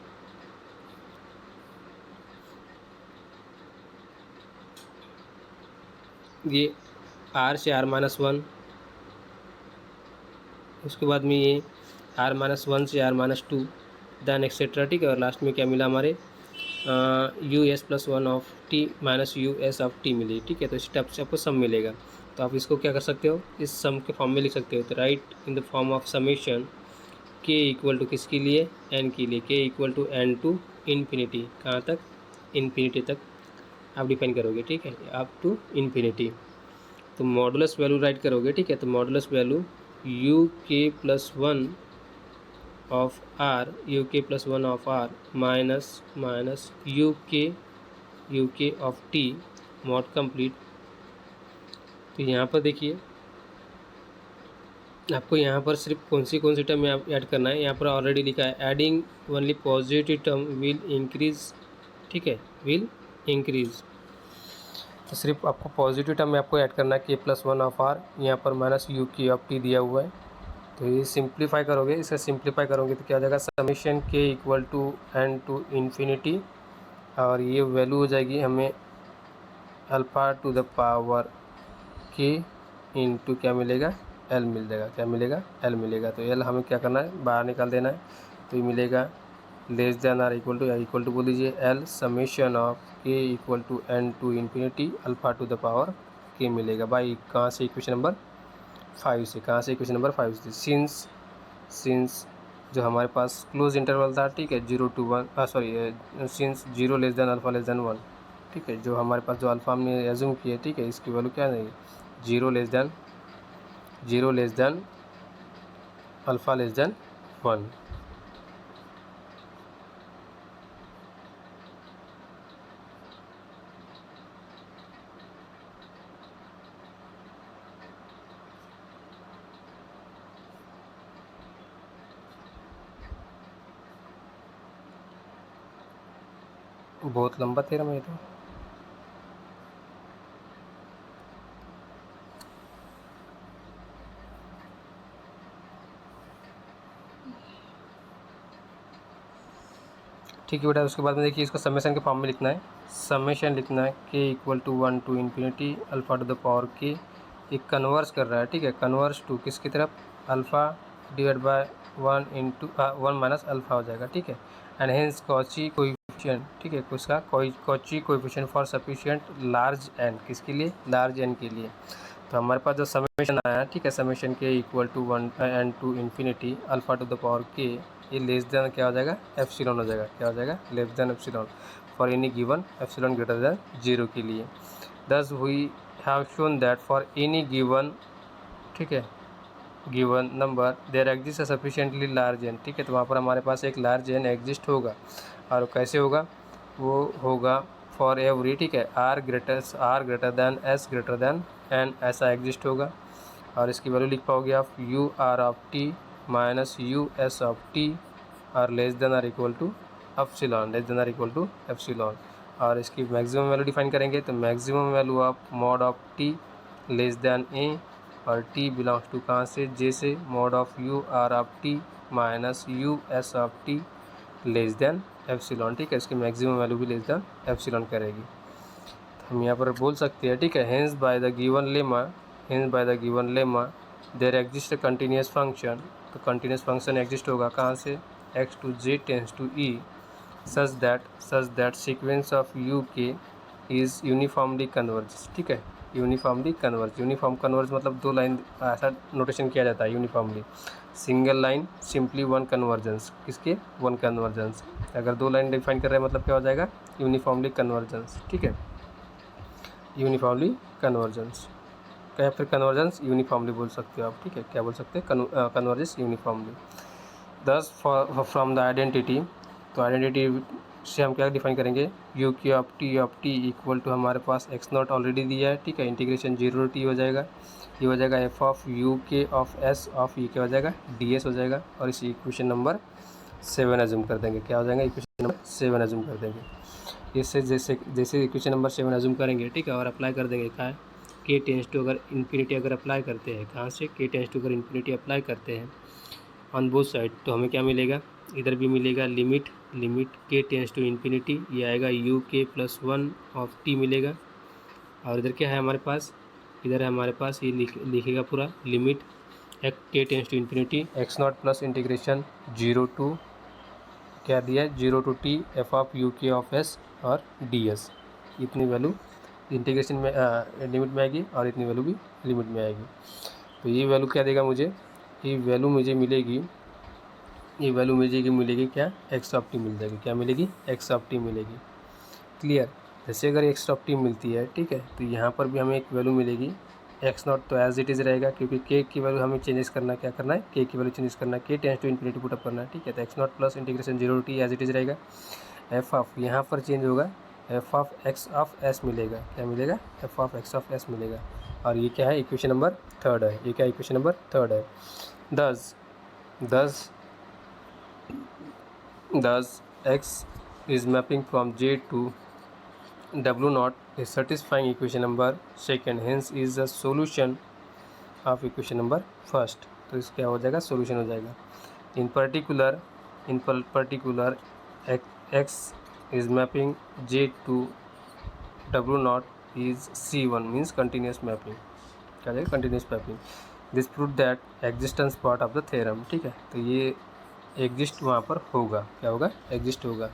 ये आर से आर माइनस वन, उसके बाद में ये आर माइनस वन से r minus two, then etcetera, ठीक है। और लास्ट में क्या मिला हमारे, u s plus one of T minus u s of t मिली, ठीक है। तो इस टाइप से आपको सम मिलेगा। तो आप इसको क्या कर सकते हो, इस सम के फॉर्म में लिख सकते हो। तो write in the form of summation के इक्वल टू किसके लिए, एन के लिए, k equal to N to infinity, कहाँ तक, इन्फिनिटी तक आप डिफाइन करोगे, ठीक है, अप टू इन्फिनिटी। तो मॉडुलस वैल्यू राइट करोगे, ठीक है। तो मॉडुलस वैल्यू यू के plus one of r, u के plus one of r minus you के ऑफ टी मॉड कंप्लीट। तो यहाँ पर देखिए, आपको यहाँ पर सिर्फ कौन सी टर्म ऐड करना है, यहाँ पर ऑलरेडी लिखा है adding only positive term will increase, ठीक है, विल इंक्रीज। तो सिर्फ आपको पॉजिटिव टर्म में आपको ऐड करना है, के प्लस वन ऑफ आर, यहाँ पर माइनस यू के ऑफ टी दिया हुआ है। तो ये सिंप्लीफाई करोगे, इसे सिंप्लीफाई करोगे तो क्या हो जाएगा, समेशन के equal to N to infinity, और ये वैल्यू हो जाएगी हमें अल्फ़ा टू द पावर के इंटू क्या मिलेगा, एल मिल जाएगा, क्या मिलेगा, एल मिलेगा। तो एल हमें क्या करना है, बाहर निकाल देना है। तो ये मिलेगा less than or equal to बोल दीजिए L summation of K equal to N to infinity alpha to the power K मिलेगा बाई, कहाँ से, इक्वेशन नंबर 5 से, कहाँ से, इक्वेशन नंबर 5 से। सिंस जो हमारे पास क्लोज इंटरवल था, ठीक है, 0 to 1, sorry, since 0 less than alpha less than 1, ठीक है, जो हमारे पास जो अल्फ़ा हमने एज्यूम किया, ठीक है, इसकी वैल्यू क्या नहीं, 0 less than 0 less than alpha less than 1। बहुत लंबा थ्योरम है ये तो। ठीक है बेटा, उसके बाद में देखिए इसको समेशन के फॉर्म में लिखना है। समेशन लिखना है K equal to 1 to infinity alpha to the power K. ये कन्वर्स कर रहा है, ठीक है, कन्वर्स टू किसकी तरफ, alpha divide by 1 into 1 minus alpha हो जाएगा, ठीक है। एंड हेंस कॉची कोएफिशिएंट, ठीक है, उसका Cauchy coefficient for sufficient large N, किसके लिए, लार्ज एन के लिए। तो हमारे पास जो समेशन आया, ठीक है, समेशन के equal to 1 N to infinity alpha to the power K, ये लेस देन क्या हो जाएगा, एप्सिलॉन हो जाएगा। क्या हो जाएगा, less than epsilon for any given epsilon greater than 0 के लिए। Thus we have shown that for any given, ठीक है, given number there exist a sufficiently large n, ठीक है, तो वहाँ पर हमारे पास एक लार्ज एन एग्जिस्ट होगा। और कैसे होगा, वो होगा फॉर एवरी, ठीक है, r greater than S greater than n, ऐसा एग्जिस्ट होगा। और इसकी वैल्यू लिख पाओगे आप u are of T minus u s of t और less than or equal to epsilon, less than or equal to epsilon. और इसकी मैक्सिमम वैल्यू डिफाइन करेंगे तो maximum value of mod of t less than a, और t belongs to कहाँ से, j से, mod of u are of T minus u s of t less than epsilon, ठीक है, इसकी मैक्सिमम वैल्यू भी लेस देन एप्सिलॉन करेगी। तो हम यहाँ पर बोल सकते हैं, ठीक है, hence by the given lemma, hence by the given lemma there exist continuous function, तो कंटिन्यूस फंक्शन एग्जिस्ट होगा कहाँ से, x to J tends to e such that sequence of you k is uniformly converge, ठीक है, uniformly converge, uniform converge मतलब दो line ऐसा notation किया जाता है uniformly, single line simply one convergence, किसके, वन कन्वर्जेंस। अगर दो लाइन डिफाइन कर रहे हैं मतलब क्या हो जाएगा, यूनिफॉर्मली कन्वर्जेंस, ठीक है, यूनिफॉर्मली कन्वर्जेंस, या फिर कन्वर्जेंस यूनिफॉर्मली बोल सकते हो आप, ठीक है, क्या बोल सकते हैं, कन्वर्जेंस यूनिफॉर्मली। दस फ्रॉम द आइडेंटिटी, तो आइडेंटिटी से हम क्या डिफाइन करेंगे, यू की ऑफ टी इक्वल टू हमारे पास एक्स नॉट ऑलरेडी दिया है, ठीक है, इंटीग्रेशन 0 टी हो जाएगा, ये हो जाएगा एफ ऑफ यू के ऑफ एस ऑफ ई, क्या हो जाएगा, डी एस हो जाएगा। और इसी इक्वेशन नंबर 7 एज्यूम कर देंगे, क्या हो जाएगा, इक्वेशन नंबर 7 एज्यूम कर देंगे। इससे जैसे जैसे इक्वेशन नंबर 7 एज्यूम करेंगे, ठीक है, और अप्लाई कर देंगे कहाँ, के टेंस टू अगर इन्फिनिटी अगर अप्लाई करते हैं, कहाँ से, के टेंस टू अगर इन्फिनिटी अप्लाई करते हैं ऑन बोथ साइड, तो हमें क्या मिलेगा, इधर भी मिलेगा limit k tends to infinity, ये आएगा यू के प्लस 1 ऑफ टी मिलेगा। और इधर क्या है हमारे पास, इधर है हमारे पास ये लिखेगा पूरा limit k tends to infinity x not plus integration 0 to क्या दिया है, 0 to T F of you के ऑफ एस और डी एस, इतनी वैल्यू इंटीग्रेशन में लिमिट में आएगी और इतनी वैल्यू भी लिमिट में आएगी। तो ये वैल्यू क्या देगा मुझे, ये वैल्यू मुझे मिलेगी, ये वैल्यू मिलेगी क्या, एक्स ऑफ टी मिल जाएगी, क्या मिलेगी, एक्स ऑफ टी मिलेगी। क्लियर, जैसे अगर एक्स ऑफ टी मिलती है, ठीक है, तो यहाँ पर भी हमें एक वैल्यू मिलेगी, एक्स नॉट तो एज इट इज़ रहेगा क्योंकि के की वैल्यू हमें चेंजेस करना, क्या करना है, के की वैल्यू चेंजेस करना है, के टेंस टू इन्फिनिटी पुटअप करना है, ठीक है, तो x not plus integration 0 t as it is रहेगा। एफ ऑफ यहाँ पर चेंज होगा, f of x of s मिलेगा, क्या मिलेगा, f of x of s मिलेगा। और ये क्या है, इक्वेशन नंबर 3 है, ये क्या इक्वेशन नंबर 3 है। thus x is mapping from J to W naught is satisfying equation number 2, hence is the solution of equation number 1। तो इस क्या हो जाएगा, सोल्यूशन हो जाएगा। इन particular x is mapping J to W naught is C1 means continuous mapping, क्या जाएगा, continuous mapping। This prove that existence part of the theorem, ठीक है, तो ये एग्जिस्ट वहाँ पर होगा, क्या होगा, एग्जिस्ट होगा।